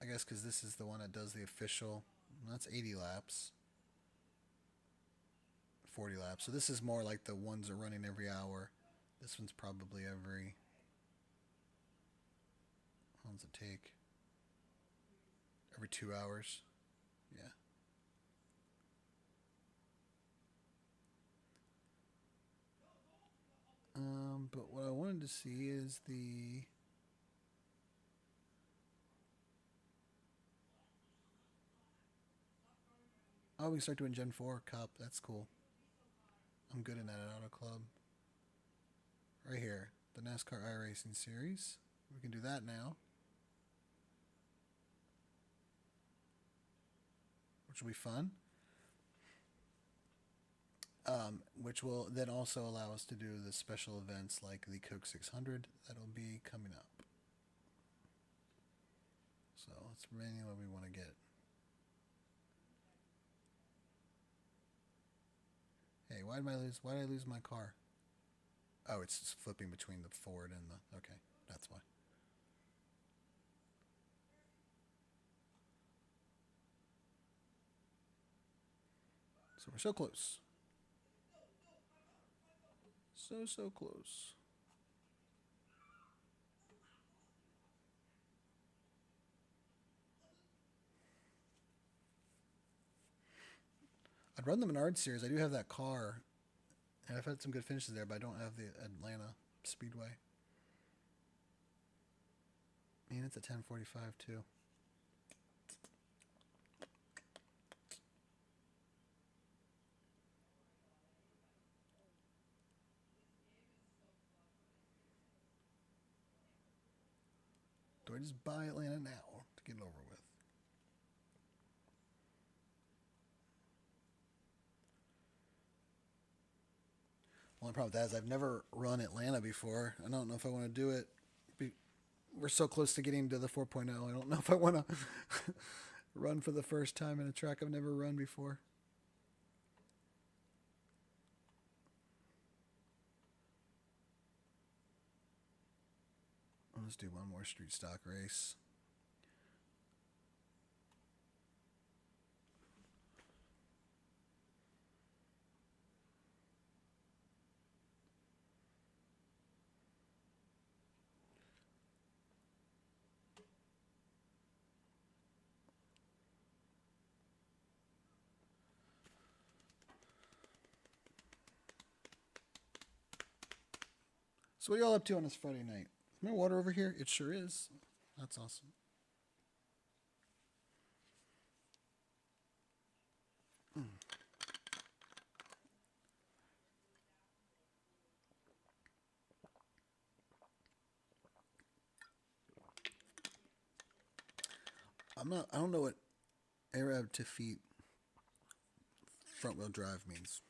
I guess because this is the one that does the official. That's 80 laps. 40 laps. So this is more like the ones that are running every hour. This one's probably every... How long does it take? Every 2 hours. Yeah. But what I wanted to see is the... Oh, we can start doing Gen 4 Cup. That's cool. I'm good in that at Auto Club. Right here. The NASCAR iRacing Series. We can do that now. Which will be fun. Which will then also allow us to do the special events like the Coke 600 that'll be coming up. So that's mainly what we want to get. Hey, why did I lose my car? Oh, it's just flipping between the Ford and the... Okay, that's why. So we're so close. So close. I'd run the Menard series. I do have that car. And I've had some good finishes there, but I don't have the Atlanta Speedway. Man, it's a 10:45 too. Do I just buy Atlanta now to get it over with? Only problem with that is I've never run Atlanta before. I don't know if I want to do it. We're so close to getting to the 4.0. I don't know if I want to run for the first time in a track I've never run before. Let's do one more street stock race. So what are y'all up to on this Friday night? Is there water over here? It sure is. That's awesome. I don't know what Arab to feet front wheel drive means.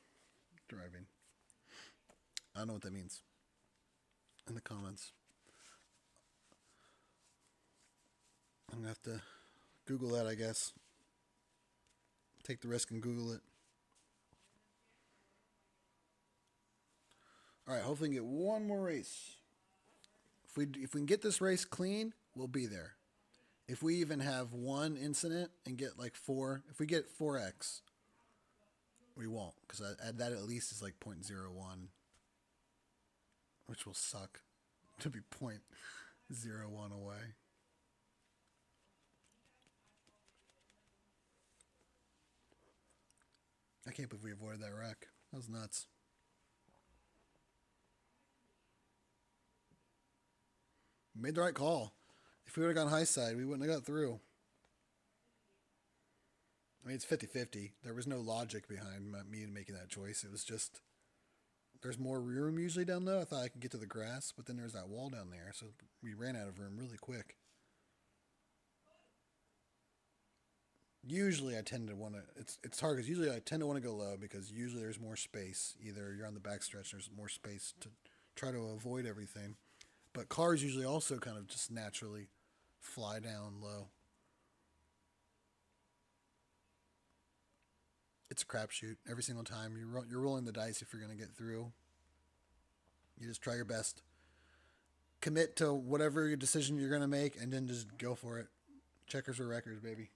Driving. I don't know what that means. In the comments. I'm going to have to Google that, I guess. Take the risk and Google it. Alright, hopefully we can get one more race. If we can get this race clean, we'll be there. If we even have one incident and get like 4, if we get 4x, we won't. Because that at least is like 0.01. Which will suck to be 0.01 away. I can't believe we avoided that wreck. That was nuts. We made the right call. If we would have gone high side, we wouldn't have got through. I mean, it's 50-50. There was no logic behind me making that choice. It was just, there's more room usually down low. I thought I could get to the grass, but then there's that wall down there, so we ran out of room really quick. Usually I tend to want to, it's hard because usually I tend to want to go low because usually there's more space. Either you're on the backstretch, there's more space to try to avoid everything. But cars usually also kind of just naturally fly down low. It's a crapshoot every single time. You're rolling the dice if you're going to get through. You just try your best. Commit to whatever decision you're going to make and then just go for it. Checkers or wreckers, baby.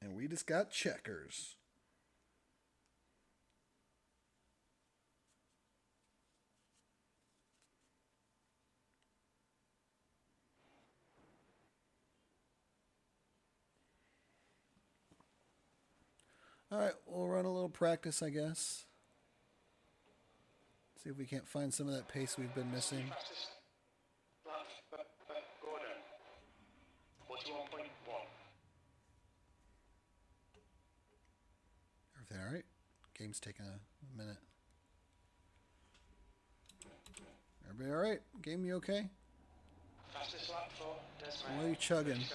And we just got checkers. All right, we'll run a little practice, I guess. See if we can't find some of that pace we've been missing. Gordon, 41.1. Everything all right? Game's taking a minute. Everybody all right? Game, you okay? Fastest lap for Desmond. Why are you chugging? 37.3.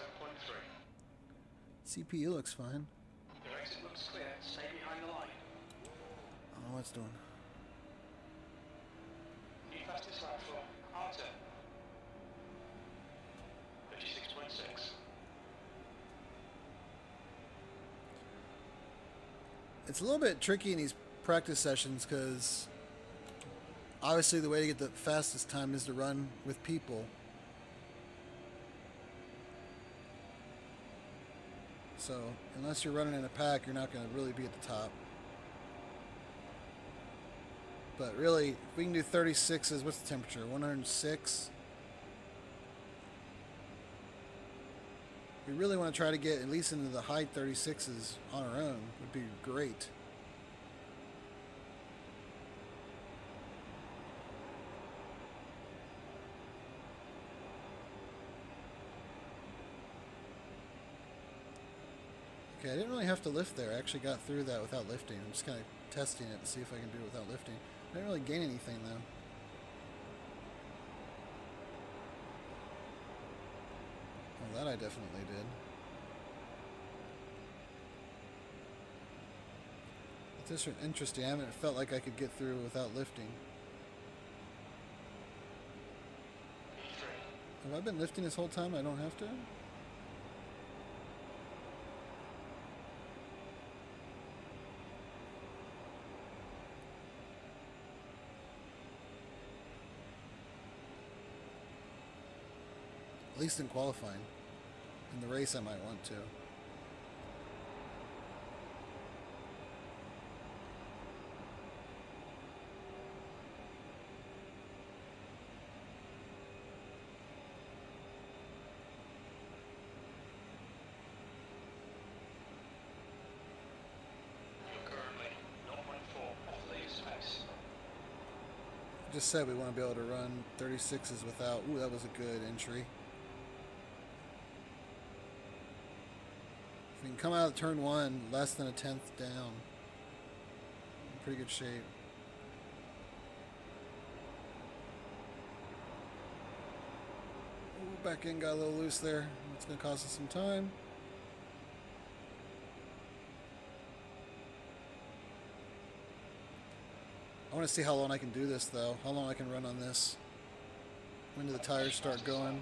CPU looks fine. Your exit looks clear. Stay behind the line. I don't know what it's doing. New fastest lap for Arthur. 56.6. It's a little bit tricky in these practice sessions because obviously the way to get the fastest time is to run with people. So unless you're running in a pack, you're not going to really be at the top. But really, if we can do 36s, what's the temperature? 106? We really want to try to get at least into the high 36s on our own. Would be great. Okay, I didn't really have to lift there. I actually got through that without lifting. I'm just kind of testing it to see if I can do it without lifting. I didn't really gain anything though. Well, that I definitely did. It's just interesting. I haven't felt like I could get through without lifting. P3. Have I been lifting this whole time? I don't have to? At least in qualifying. In the race I might want to. You're currently 0.4 off the lead space. Just said we want to be able to run 36s without... Ooh, that was a good entry. If we can come out of turn 1 less than a tenth down, in pretty good shape. Ooh, back end got a little loose there. It's going to cost us some time. I want to see how long I can do this, though. How long I can run on this. When do the tires start going?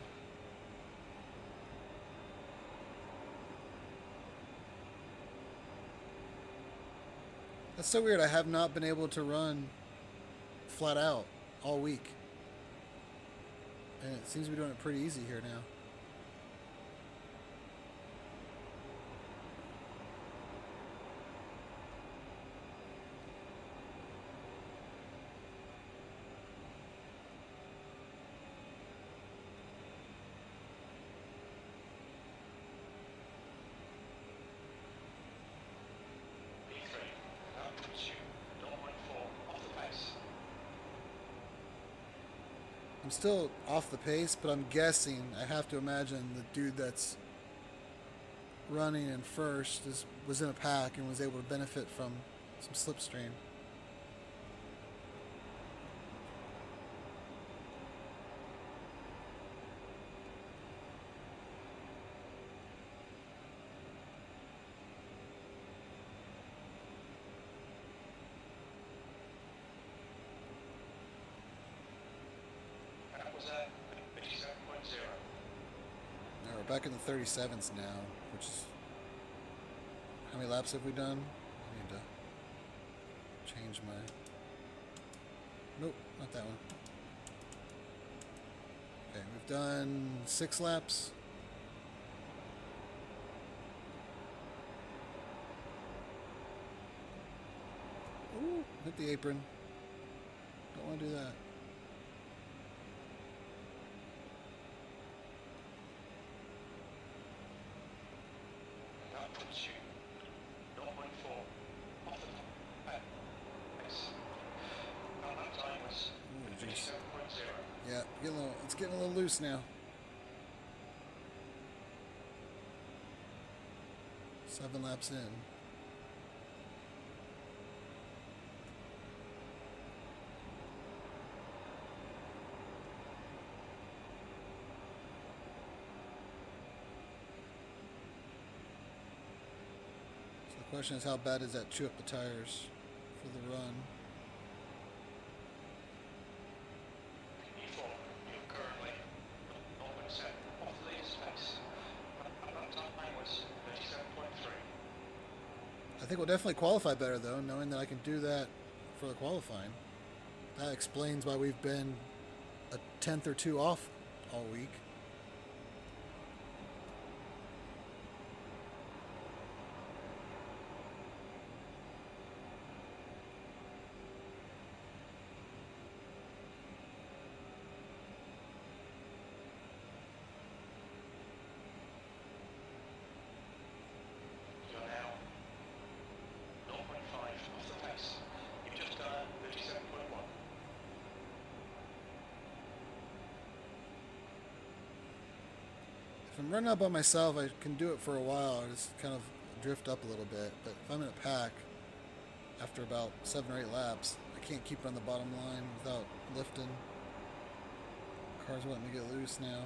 That's so weird. I have not been able to run flat out all week. And it seems to be doing it pretty easy here now. I'm still off the pace, but I'm guessing, I have to imagine the dude that's running in first was in a pack and was able to benefit from some slipstream. Now we're back in the 37s now, which is... How many laps have we done? I need to change my... Nope, not that one. Okay, we've done 6 laps. Ooh, hit the apron. Don't want to do that. Yeah, it's getting a little loose now. 7 laps in. So the question is, how bad does that chew up the tires for the run? I think we'll definitely qualify better, though, knowing that I can do that for the qualifying. That explains why we've been a tenth or two off all week. If I'm running out by myself, I can do it for a while. I just kind of drift up a little bit. But if I'm in a pack, after about 7 or 8 laps, I can't keep on the bottom line without lifting. Car's letting me get loose now.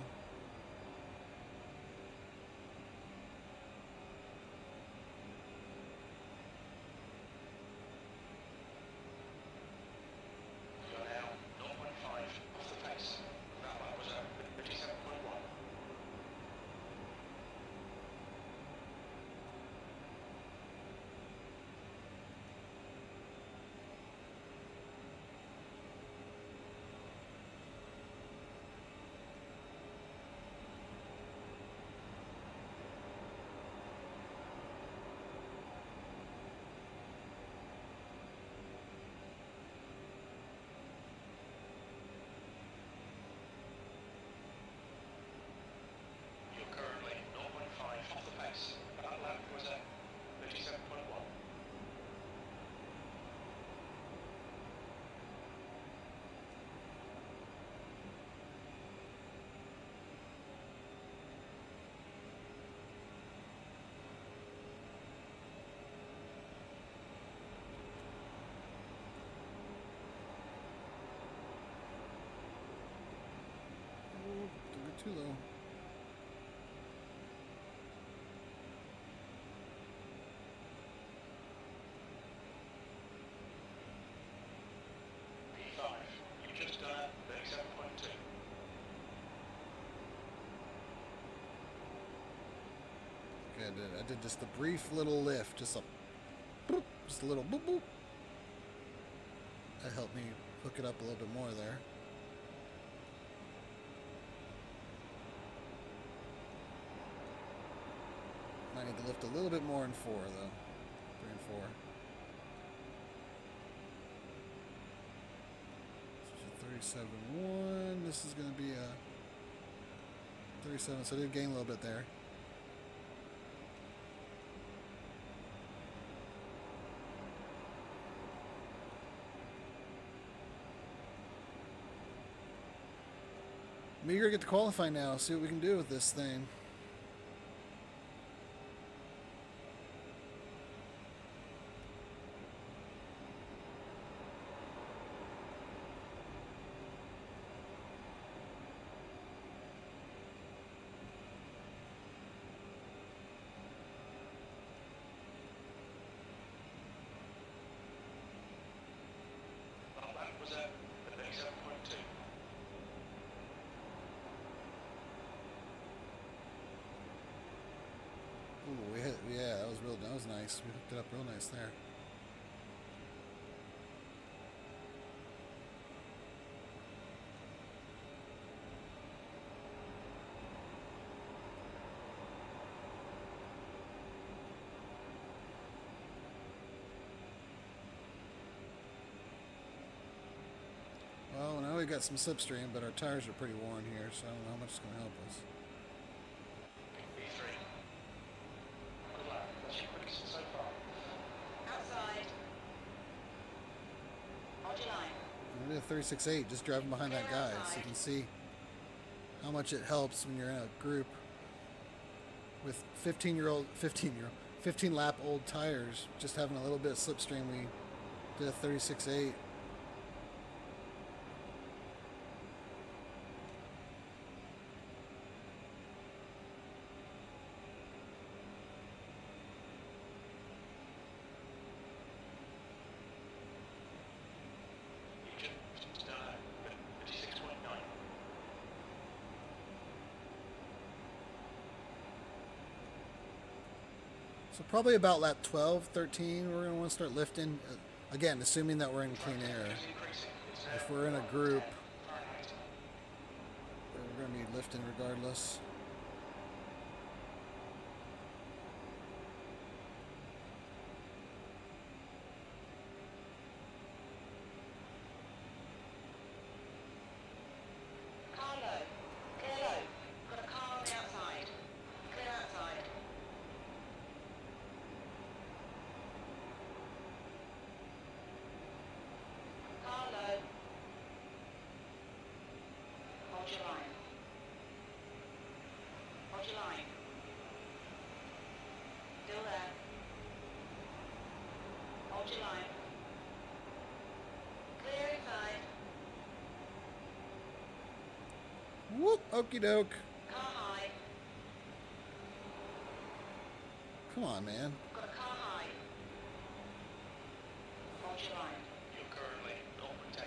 Too low. P5. You've just done a 37.2. Okay, I did just a brief little lift, just a boop, just a little boop boop. That helped me hook it up a little bit more there. Might need to lift a little bit more in 4 though. 3 and 4. This is a 37.1. This is going to be a 37, so I did gain a little bit there. I'm eager to get to qualify now, see what we can do with this thing. Well, that was a 37.2. Ooh, we hit, yeah, that was nice. We hooked it up real nice there. Well, now we've got some slipstream, but our tires are pretty worn here, so I don't know how much it's going to help us. B3. Good luck. That's your quickest so far. Outside. Hold your line. We did a 36.8 just driving behind that guy, so you can see how much it helps when you're in a group with 15 lap old tires. Just having a little bit of slipstream, we did a 36.8. You've just done a 56.9. So probably about lap 12, 13, we're going to want to start lifting. Again, assuming that we're in clean air. If we're in a group, we're going to be lifting regardless. Car low. Clear low. Got a car on the outside. Clear outside. Car low. Hold your line. Hold your line. Still there. Hold your line. Clear inside. Whoop, okie doke. Car high. Come on, man. Got a car high. Hold your line. You're currently 0.8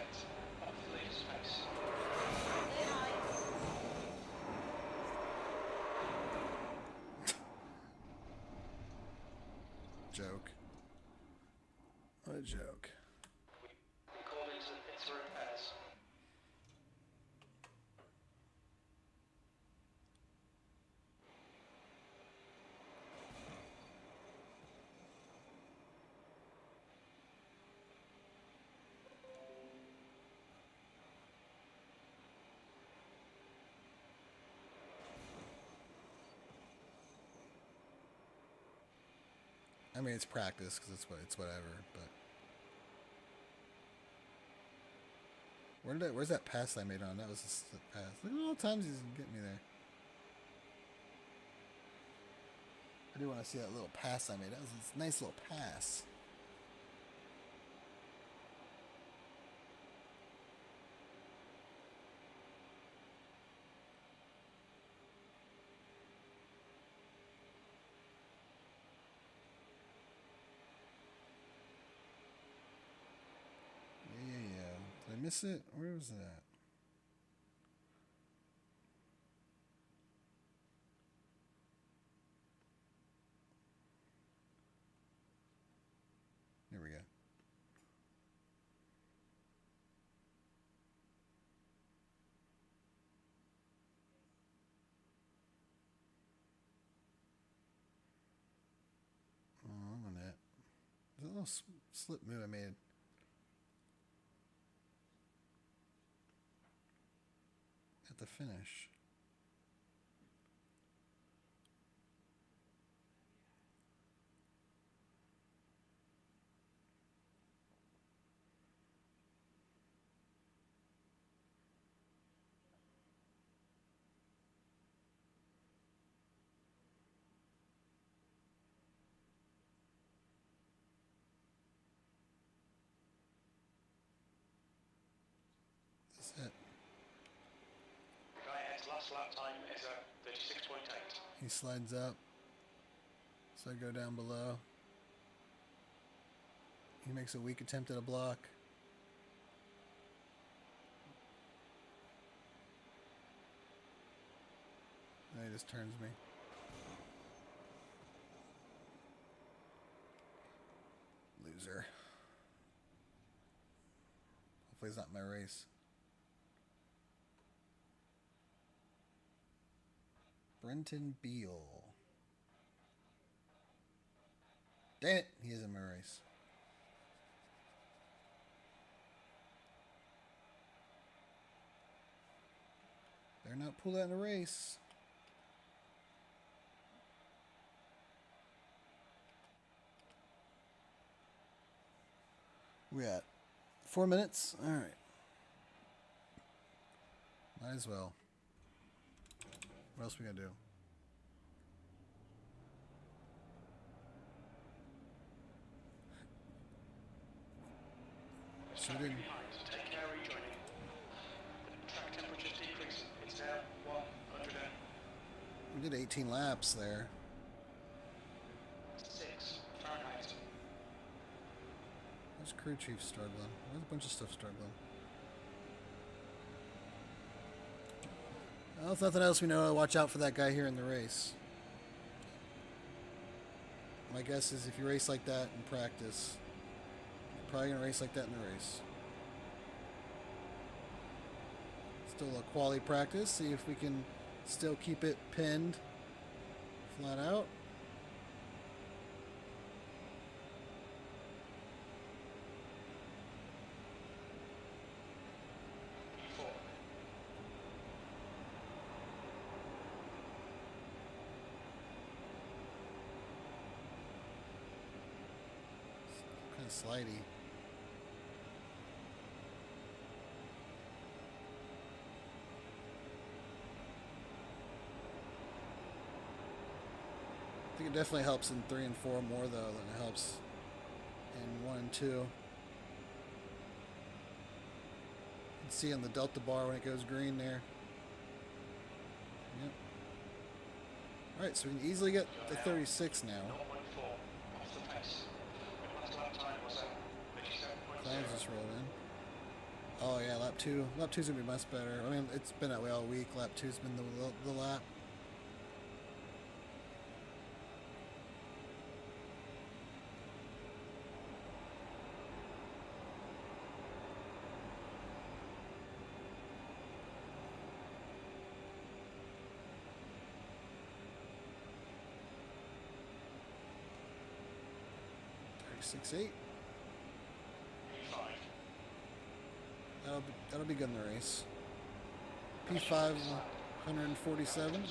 off the leader's pace. Clear high. Joke. What a joke. We call these the repairs. I mean, it's practice because it's whatever. But where's that pass I made on? That was a slip pass. Look at all the times he's getting me there. I do want to see that little pass I made. That was a nice little pass. miss it? Where was it at? There we go. Oh, I'm on that. There's a little slip move I made. At the finish. That's it. The guy ahead's last lap time is a 36.8. He slides up. So I go down below. He makes a weak attempt at a block. And he just turns me. Loser. Hopefully it's not my race. Brenton Beal. Dang it, he is in my race. Better not pull that in a race. We at 4 minutes? Alright. Might as well. What else we gotta do? So we didn't. Take care rejoining. The track temperature's decreasing. It's now 100 We did 18 laps there. 6 Fahrenheit. Where's crew chief struggling? Where's a bunch of stuff struggling? Well, if nothing else, we know to watch out for that guy here in the race. My guess is if you race like that in practice, you're probably going to race like that in the race. Still a quality practice. See if we can still keep it pinned flat out. Slidey. I think it definitely helps in 3 and 4 more though than it helps in 1 and 2. You can see on the delta bar when it goes green there. Yep. Alright, so we can easily get to 36 now. Clouds just rolled in. Oh yeah, lap 2. Lap 2's gonna be much better. I mean, it's been that way all week. Lap 2's been the lap. .36.8. That'll be good in the race. P5 147.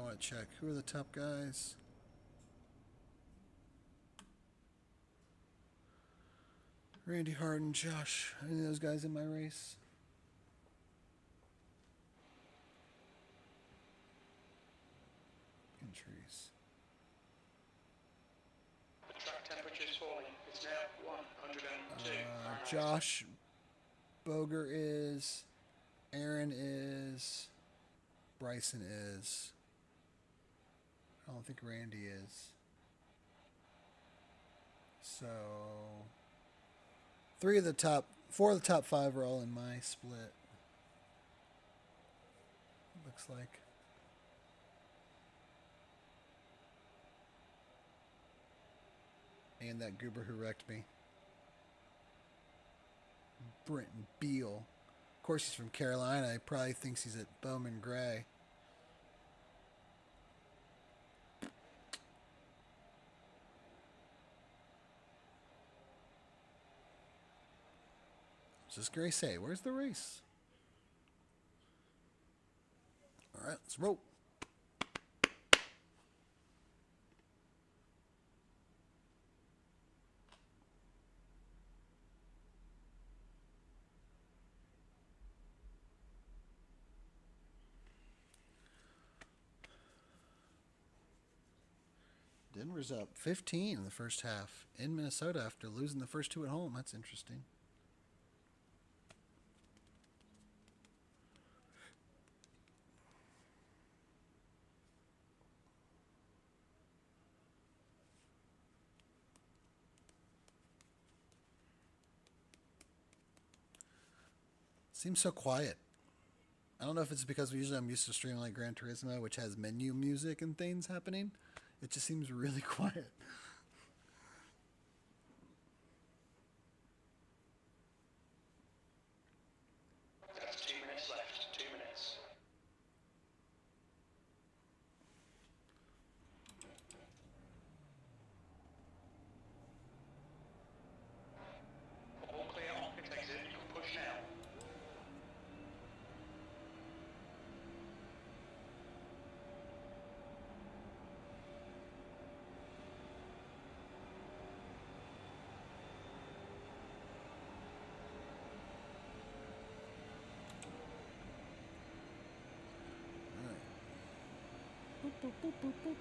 want to check. Who are the top guys? Randy Harden, Josh. Any of those guys in my race? Entries. The track temperature is falling. It's now 102. Josh Boger is. Aaron is. Bryson is. I don't think Randy is. So 4 of the top 5 are all in my split. Looks like. And that goober who wrecked me. Brenton Beal. Of course he's from Carolina. He probably thinks he's at Bowman Gray. What's this Gray say? Where's the race? Alright, let's roll. Denver's up 15 in the first half in Minnesota after losing the first 2 at home. That's interesting. Seems so quiet. I don't know if it's because usually I'm used to streaming like Gran Turismo, which has menu music and things happening. It just seems really quiet. That's 2 minutes left. 2 minutes. All clear on pit exit. You can push now. Boop, boop, boop, boop.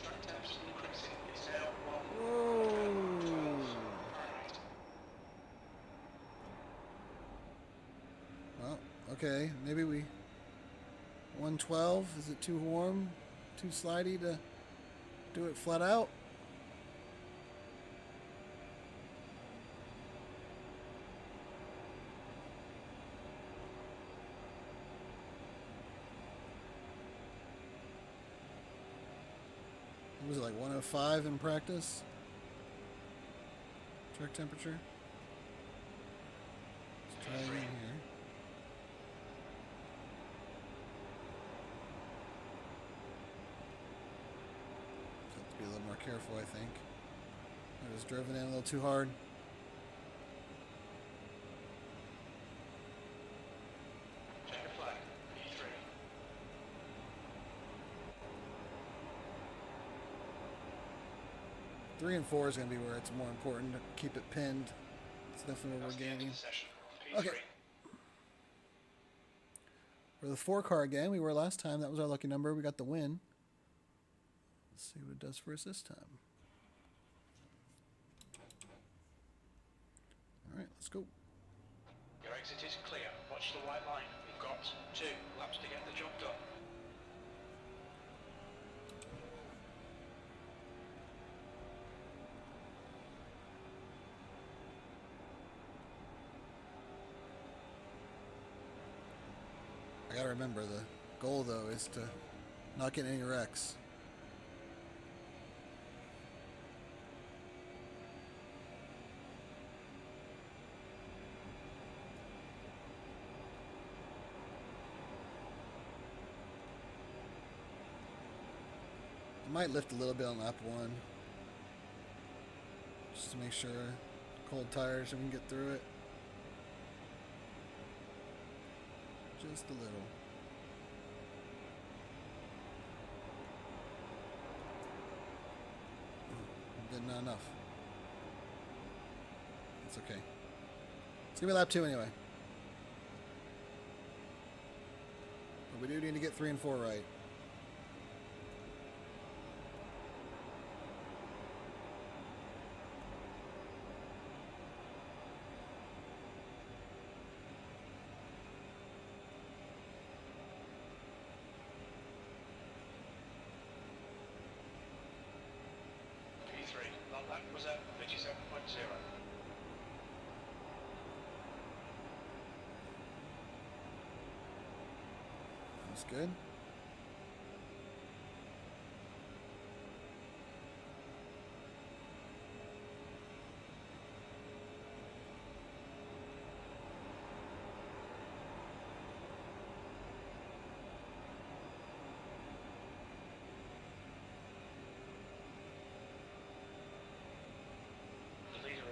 Track temps increasing. It's now 1. Whoa. Well, okay. Maybe we... 112? Is it too warm? Too slidey to do it flat out? What was it, like 105 in practice? Track temperature? Let's try again here. Have to be a little more careful, I think. I was driven in a little too hard. Check a flag. P3. 3 and 4 is going to be where it's more important to keep it pinned. It's definitely what we're gaining. Okay. For the 4 car again, we were last time. That was our lucky number. We got the win. Let's see what it does for us this time. All right, let's go. Your exit is clear. Watch the white line. You've got 2 laps to get the job done. I gotta remember the goal though is to not get any wrecks. Might lift a little bit on lap 1. Just to make sure. Cold tires so we can get through it. Just a little. Did not enough. It's okay. It's gonna be lap 2 anyway. But we do need to get 3 and 4 right. That was at 57.0. That's good.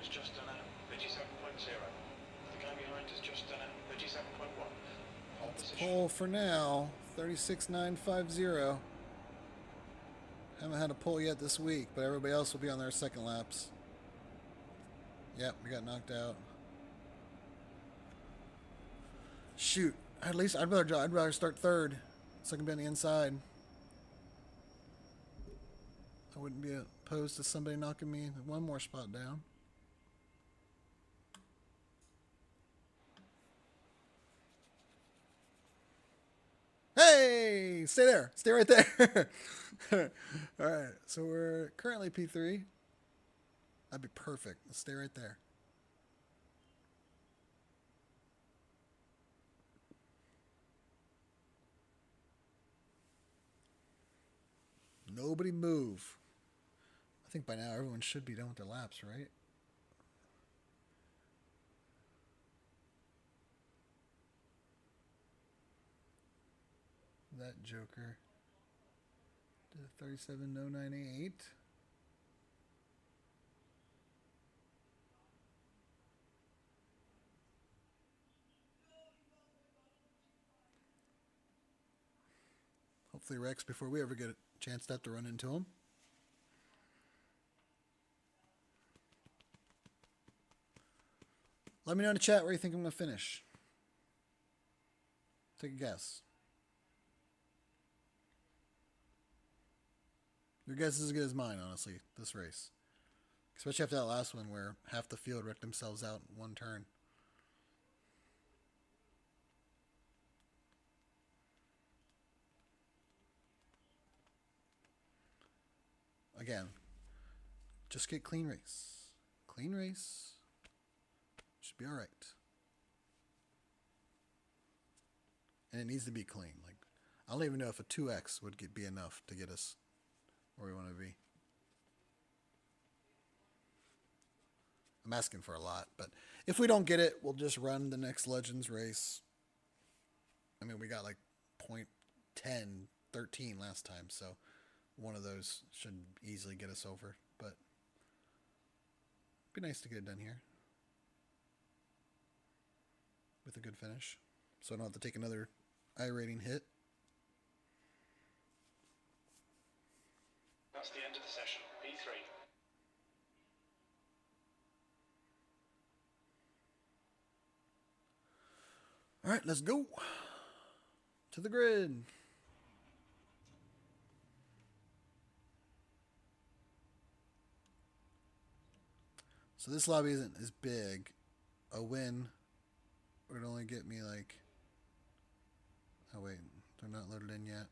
Is just done at 37.0. The guy behind is just done at 37.1. Pole position. Pole for now, 36.950. Haven't had a pole yet this week, but everybody else will be on their second laps. Yep, we got knocked out. Shoot, at least I'd rather start third, so I can be on the inside. I wouldn't be opposed to somebody knocking me one more spot down. Hey, stay there. Stay right there. All right, so we're currently P3. That'd be perfect. Let's stay right there. Nobody move. I think by now everyone should be done with their laps, right? That joker did a 37.098. Hopefully Rex before we ever get a chance to have to run into him. Let me know in the chat where you think I'm going to finish. Take a guess. Your guess is as good as mine, honestly, this race. Especially after that last one where half the field wrecked themselves out in one turn. Again, just get clean race. Clean race. Should be alright. And it needs to be clean. Like, I don't even know if a 2X would be enough to get us where we want to be. I'm asking for a lot, but if we don't get it, we'll just run the next Legends race. I mean, we got like 0.10, 13 last time, so one of those should easily get us over, but it'd be nice to get it done here with a good finish, so I don't have to take another iRating hit. That's the end of the session. P3. All right, let's go to the grid. So this lobby isn't as big. A win would only get me like... Oh wait, they're not loaded in yet.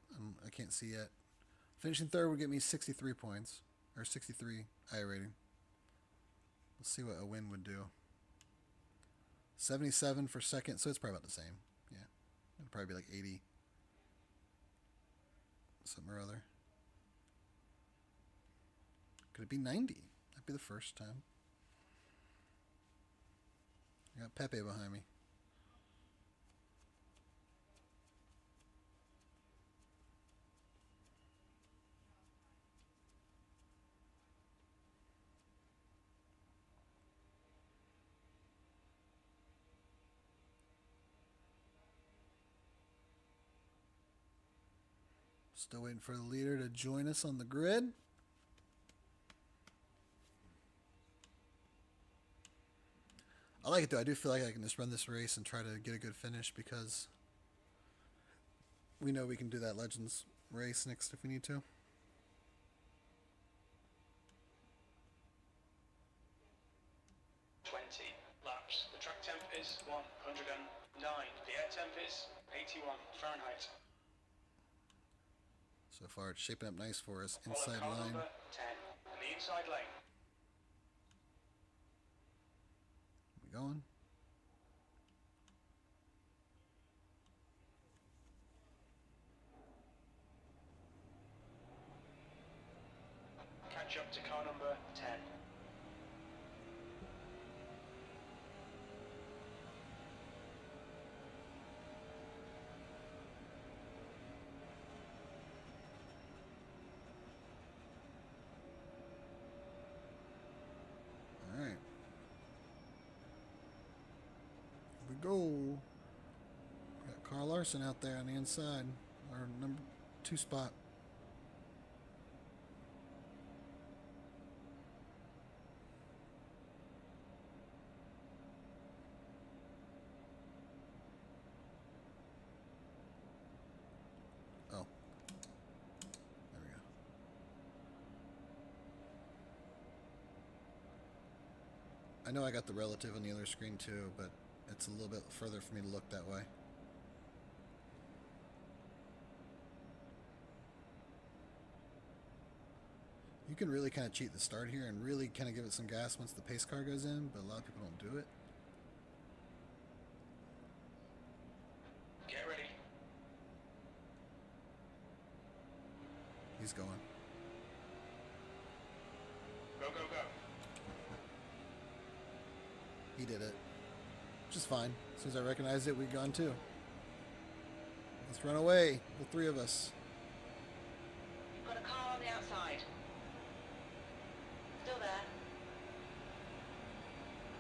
I can't see yet. Finishing third would get me 63 points. Or 63 iRating. Let's see what a win would do. 77 for second, so it's probably about the same. Yeah, it'd probably be like 80. Something or other. Could it be 90? That'd be the first time. I got Pepe behind me. Still waiting for the leader to join us on the grid. I like it though. I do feel like I can just run this race and try to get a good finish because we know we can do that Legends race next if we need to. Laps. The track temp is 109. The air temp is 81 Fahrenheit. So far, it's shaping up nice for us. Follow Inside car line. number 10 in the inside lane. We going? Catch up to car number 10. All right. Here we go. Got Carl Larson out there on the inside, our number 2 spot. Oh. There we go. I know I got the relative on the other screen too, but it's a little bit further for me to look that way. You can really kind of cheat the start here and really kind of give it some gas once the pace car goes in, but a lot of people don't do it. Get ready. He's going. Go, go, go. He did it. Which is fine. As soon as I recognized it, we'd gone too. Let's run away, the 3 of us. You've got a car on the outside. Still there.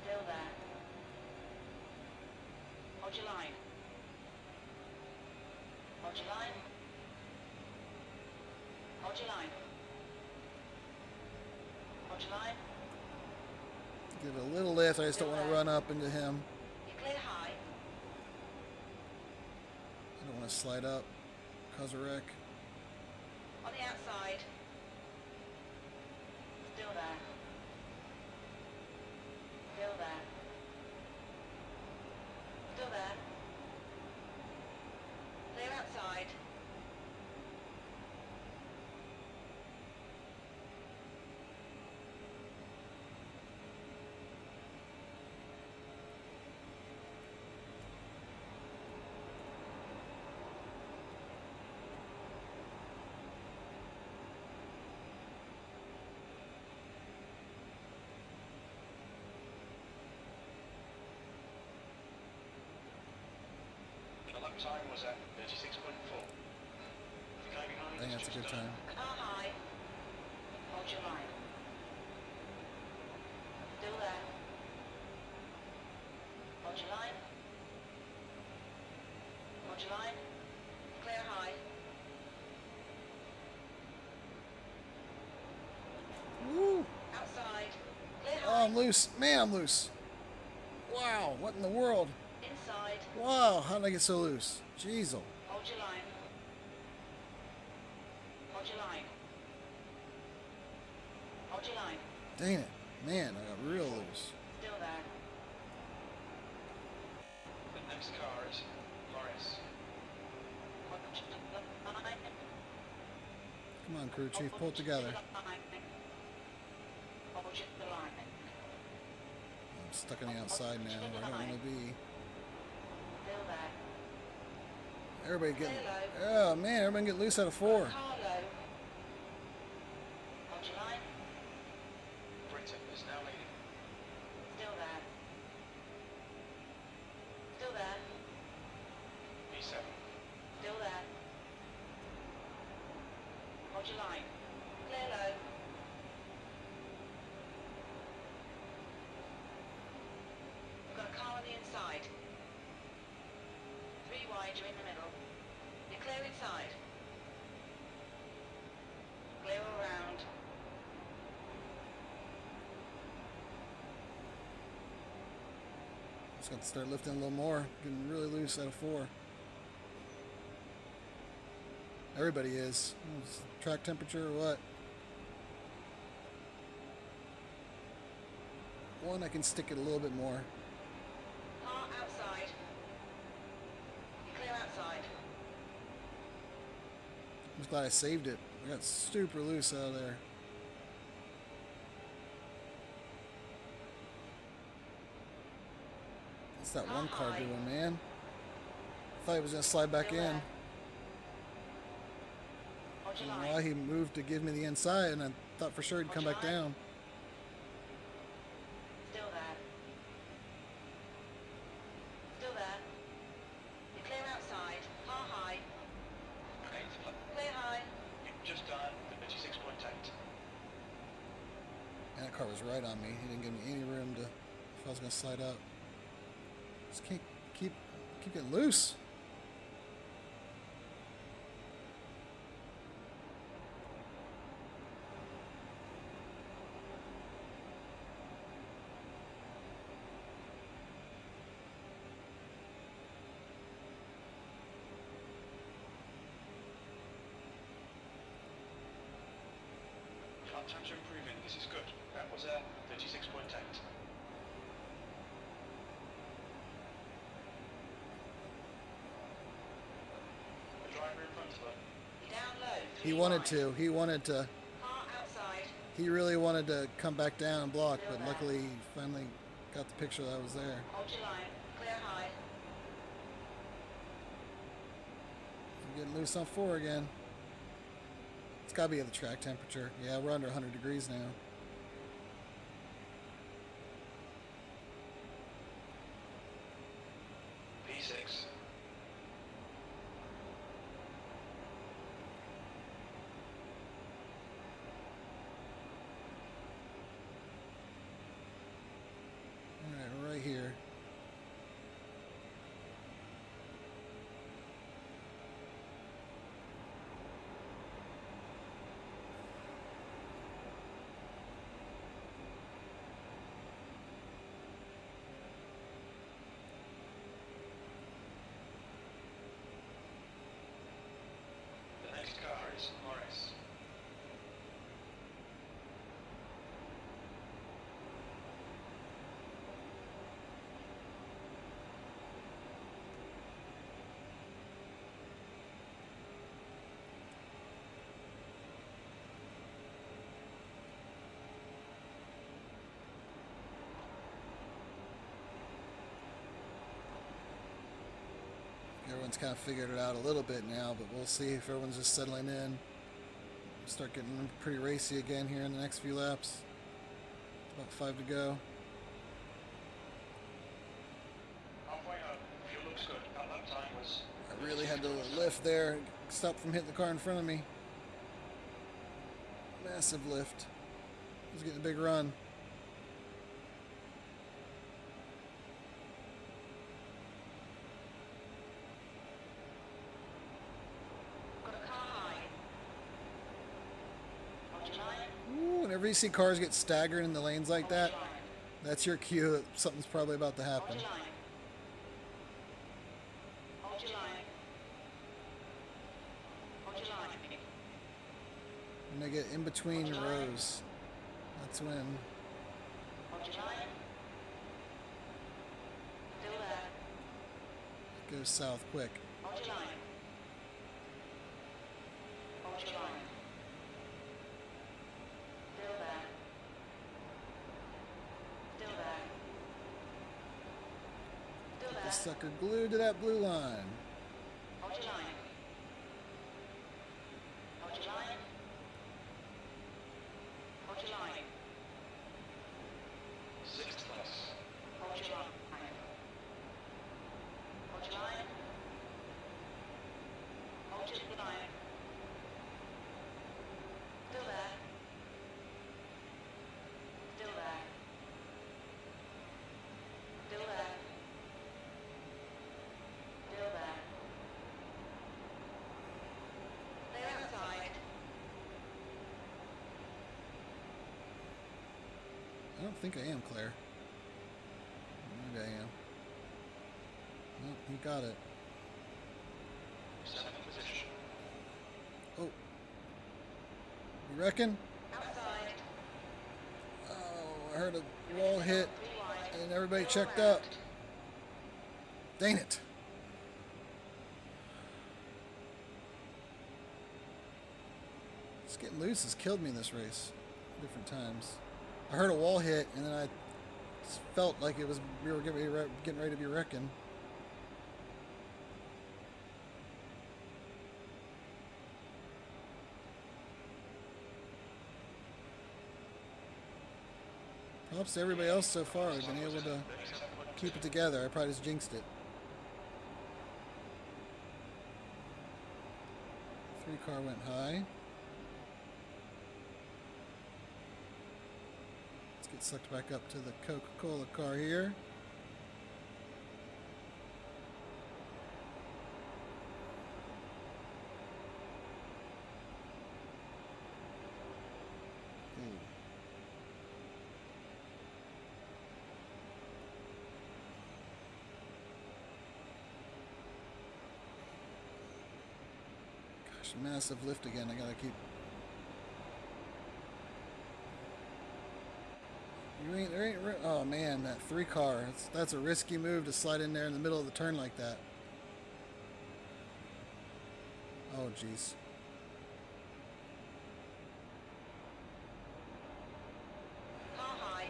Still there. Hold your line. Hold your line. Hold your line. Hold your line. Give it a little lift. I just don't want to run up into him. You're clear high. I don't want to slide up, cause a wreck. On the outside. Still there. Still there. Still there. Clear outside. The lap time was at 36.4. The guy behind I think has that's a just good done time. Car high. Hold your line. Still there. Hold your line. Hold your line. Clear high. Woo! Outside. Clear Oh, high. I'm loose. Man, I'm loose. Wow, what in the world? Inside. Wow, how did I get so loose? Jeez. Hold your line. Hold your line. Hold your line. Dang it. Man, I got real loose. Still there. The next car is Morris. Hold your line. Come on, crew chief, pull it together. Hold your line. I'm stuck on the outside now where I don't want to be. Still there. Everybody get... Oh, man, everybody get loose out of 4. Car low. Hold your line. Britain is now leading. Still there. Still there. P7. Still there. Hold your line. Clear low. We've got a car on the inside. 3 wide, you're in the middle. You're clear inside. Clear around. Just got to start lifting a little more. Getting really loose out of 4. Everybody is. It's track temperature or what? 1, I can stick it a little bit more. Car outside. You clear outside. I'm just glad I saved it. I got super loose out of there. What's that one car doing, man? I thought he was going to slide back in. Hold I your don't know line. why he moved to give me the inside, and I thought for sure he'd come back down. Still there. Still there. You clear outside. Car high. Okay, Clear high. you've just done 36.8. And that car was right on me. He didn't give me any room to, if I was going to slide out. Just can't keep getting loose. Lap times are improving. This is good. That was 36.8. The driver in front of her. You down low. He 3 wanted wide. to. He wanted to. Car outside. He really wanted to come back down and block, but luckily he finally got the picture that I was there. Hold your line. Clear high. I'm getting loose on 4 again. It's got to be at the track temperature. Yeah, we're under 100 degrees now. P6. All right, right here. The next car is Morris. Everyone's kind of figured it out a little bit now, but we'll see if everyone's just settling in. Start getting pretty racy again here in the next few laps. About 5 to go. Halfway home. Fuel looks good. That lap time was... I really had to lift there, stop from hitting the car in front of me. Massive lift. I was getting a big run. Got a car high. Hold your line. Ooh, whenever you see cars get staggered in the lanes like that, Hold your line. that's your cue that something's probably about to happen. Hold your line. Hold your line. Hold your line. When they get in between rows, that's when Hold your line. Still there. it goes south quick. Hold your line. Hold your line. Still there. Still there. Still The there. sucker glued to that blue line. Hold your line. Hold your line. Hold your line. Sixth place. Hold your line. Hold your line. Hold your line. Still there. Still there. Still there. Still there. I don't think I am, Claire. Maybe I am. No, he got it. 7th position. Oh. You reckon? Outside. Oh, I heard a wall hit and everybody checked up. Dang it. Just getting loose has killed me in this race. Different times. I heard a wall hit and then I just felt like it was we were getting ready to be wrecking. Props to everybody else so far. I've been able to keep it together. I probably just jinxed it. 3 car went high. Let's get sucked back up to the Coca-Cola car here. Massive lift again. I gotta keep. Oh man, that 3 car. That's a risky move to slide in there in the middle of the turn like that. Oh jeez. Car high.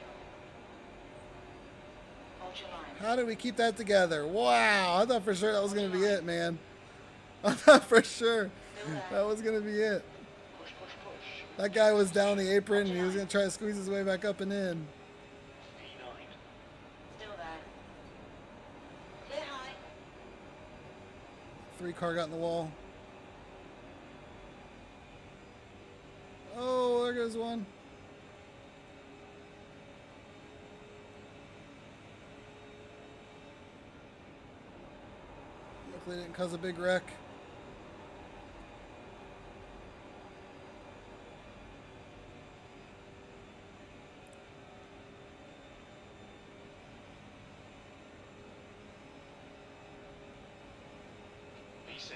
Hold your line. How did we keep that together? Wow, I thought for sure that was gonna be it, man. I thought for sure that was gonna be it. Push, push, push. That guy was down the apron and he was gonna try to squeeze his way back up and in. P9. Still there. Clear high. 3 car got in the wall. Oh, there goes one. Luckily it didn't cause a big wreck. P6.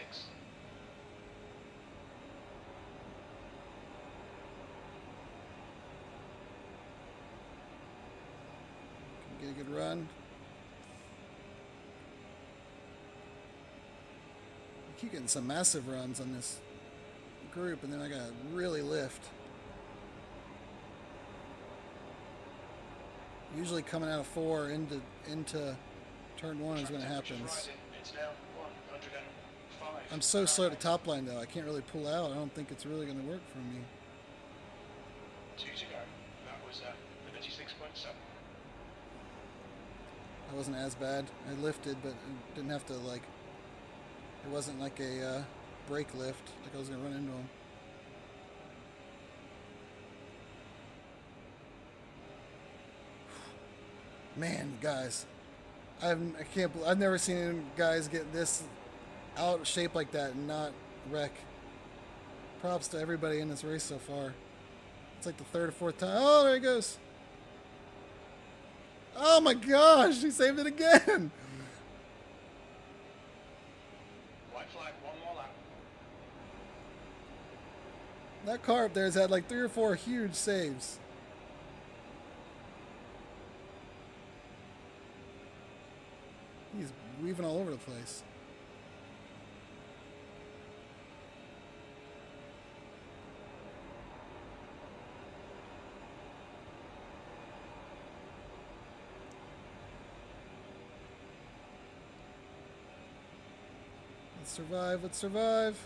Get a good run. I keep getting some massive runs on this group, and then I gotta really lift. Usually coming out of 4 into turn 1 is when it happens. It's now 105. I'm so slow to top line though. I can't really pull out. I don't think it's really going to work for me. 2 to go. That was 36.7. I wasn't as bad. I lifted, but it didn't have to like. It wasn't like a brake lift. Like I was going to run into him. Man, guys, I've never seen guys get this out of shape like that and not wreck. Props to everybody in this race so far. It's like the 3rd or 4th time. Oh, there he goes. Oh my gosh, he saved it again. White flag, 1 more lap. That car up there has had like 3 or 4 huge saves. He's weaving all over the place. Let's survive, let's survive.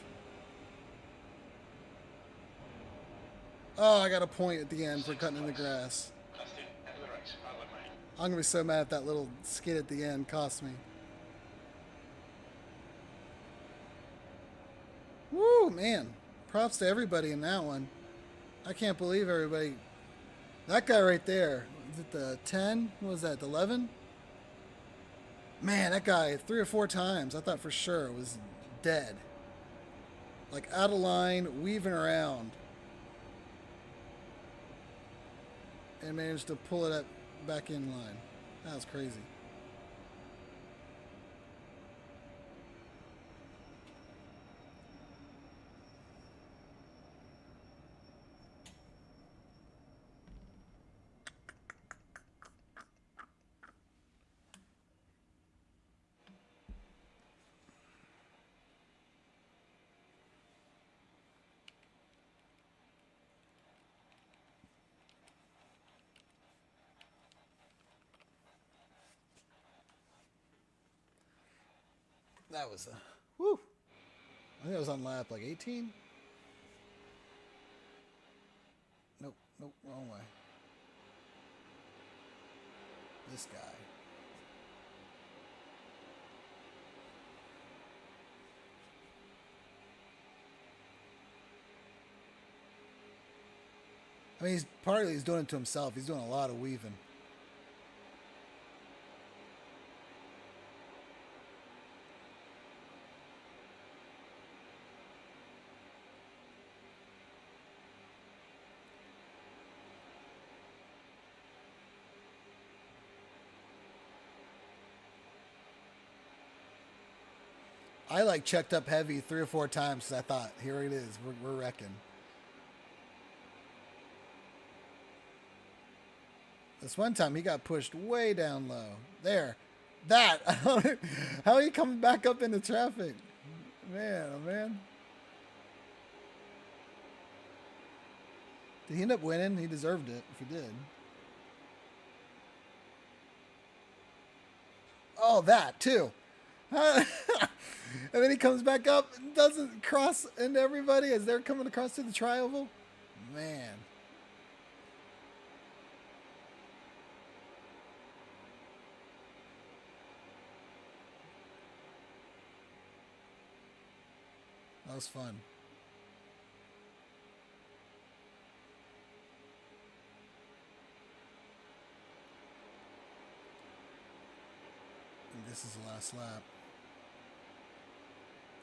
Oh, I got a point at the end for cutting in the grass. That's the end of the race. I love mate. I'm going to be so mad if that little skid at the end cost me. Woo, man. Props to everybody in that one. I can't believe everybody. That guy right there. Is it the 10? What was that, the 11? Man, that guy 3 or 4 times, I thought for sure was dead. Like out of line, weaving around. and managed to pull it up back in line. That was crazy. That was a whoo. I think I was on lap like 18. Nope, wrong way. This guy. I mean, he's doing it to himself. He's doing a lot of weaving. I like checked up heavy 3 or 4 times because I thought, here it is, we're wrecking. This one time he got pushed way down low. There, that. How are you coming back up into traffic? Man, oh man. Did he end up winning? He deserved it if he did. Oh, that too. And then he comes back up and doesn't cross into everybody as they're coming across to the tri-oval. Man. That was fun. And this is the last lap.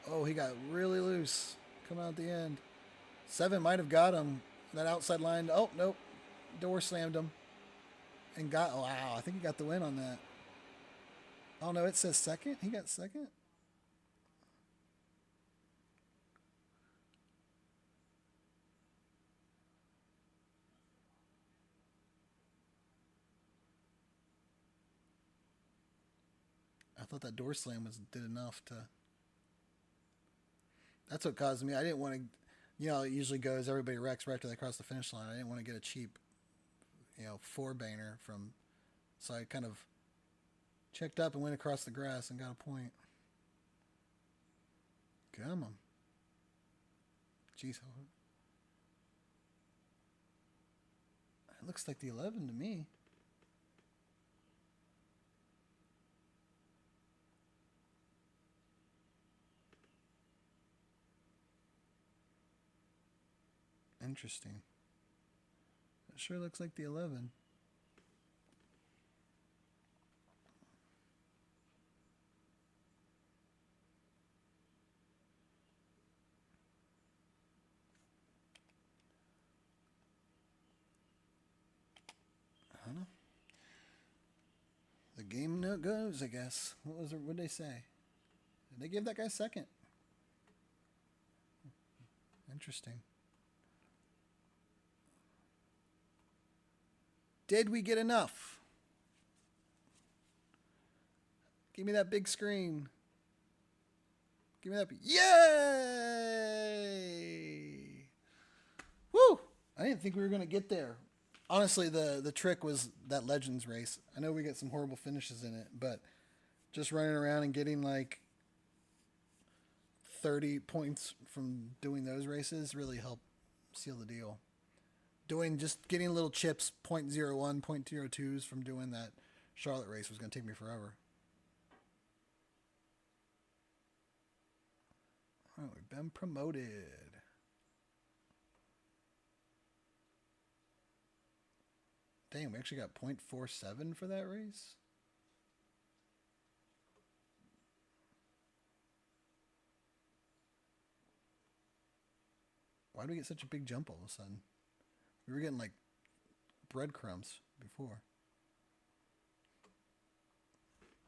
Oh, he got really loose coming out the end. 7 might have got him. That outside line. Oh, nope. Door slammed him. And got, oh, wow, I think he got the win on that. Oh, no, it says second. He got second? I thought that door slam did enough to... That's what caused me. I didn't want to, you know, it usually goes, everybody wrecks right after they cross the finish line. I didn't want to get a cheap, you know, 4-banger from, so I kind of checked up and went across the grass and got a point. Come on. Jeez. It looks like the 11 to me. Interesting. It sure looks like the 11. I don't know. The game note goes, I guess. What did they say? Did they give that guy second? Interesting. Did we get enough? Give me that big screen. Give me that. Yay! Woo! I didn't think we were going to get there. Honestly, the trick was that Legends race. I know we get some horrible finishes in it, but just running around and getting like 30 points from doing those races really helped seal the deal. Getting little chips, 0.01, 0.02s from doing that Charlotte race was going to take me forever. Oh, we've been promoted. Dang, we actually got 0.47 for that race? Why do we get such a big jump all of a sudden? We were getting like breadcrumbs before.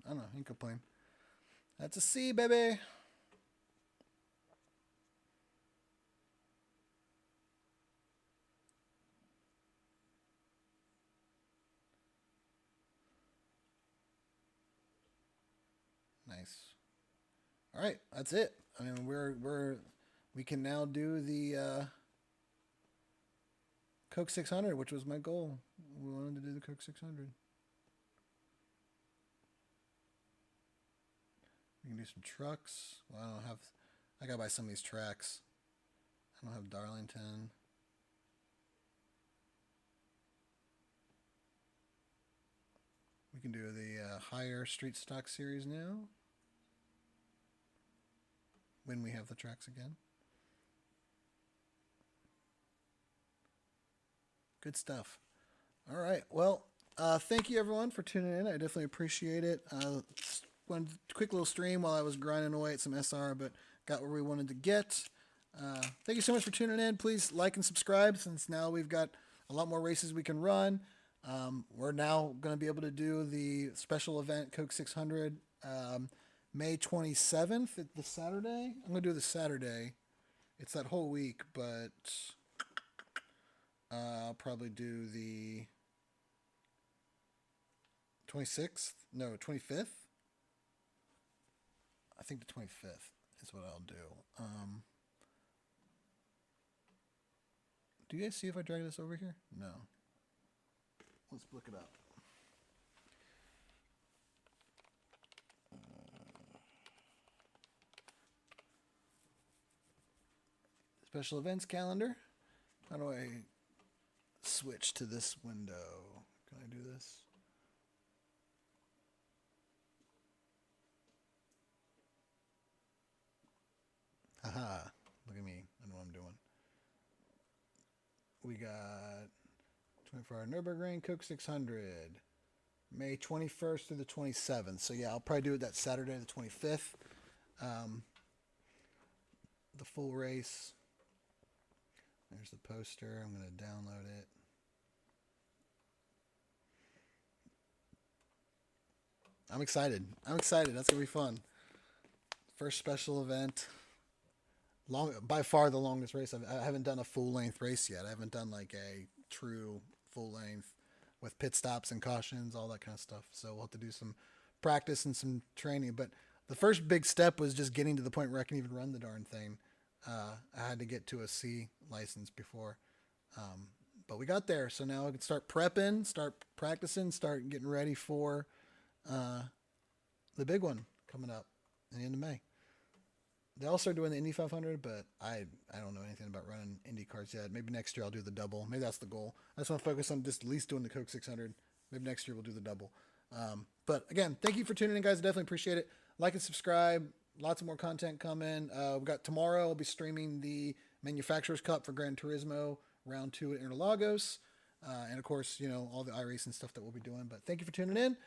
I don't know. You can complain. That's a C, baby. Nice. All right, that's it. I mean, we can now do the Coke 600, which was my goal. We wanted to do the Coke 600. We can do some trucks. Well, I don't have. I gotta buy some of these tracks. I don't have Darlington. We can do the higher street stock series now. When we have the tracks again. Good stuff. All right. Well, thank you everyone for tuning in. I definitely appreciate it. One quick little stream while I was grinding away at some SR, but got where we wanted to get. Thank you so much for tuning in. Please like and subscribe, since now we've got a lot more races we can run. We're now going to be able to do the special event Coke 600 May 27th, the Saturday. I'm going to do the Saturday. It's that whole week, but I'll probably do the 26th. No, 25th. I think the 25th is what I'll do. Do you guys see if I drag this over here? No. Let's look it up. Special events calendar. How do I switch to this window? Can I do this? Haha. Look at me. I know what I'm doing. We got 24-hour Nürburgring Coke 600. May 21st through the 27th. So yeah, I'll probably do it that Saturday, the 25th. The full race. There's the poster. I'm going to download it. I'm excited. That's going to be fun. First special event. By far the longest race. I haven't done a full-length race yet. I haven't done like a true full-length with pit stops and cautions, all that kind of stuff. So we'll have to do some practice and some training. But the first big step was just getting to the point where I can even run the darn thing. I had to get to a C license before. But we got there. So now I can start prepping, start practicing, start getting ready for the big one coming up in the end of May. They also are doing the Indy 500, but I don't know anything about running Indy cars yet. Maybe next year I'll do the double. Maybe that's the goal. I just want to focus on just at least doing the Coke 600. Maybe next year we'll do the double. But again, thank you for tuning in, guys. I definitely appreciate it. Like and subscribe. Lots of more content coming. We've got tomorrow. I'll be streaming the Manufacturers Cup for Gran Turismo Round 2 at Interlagos. And of course, you know, all the iRacing stuff that we'll be doing. But thank you for tuning in.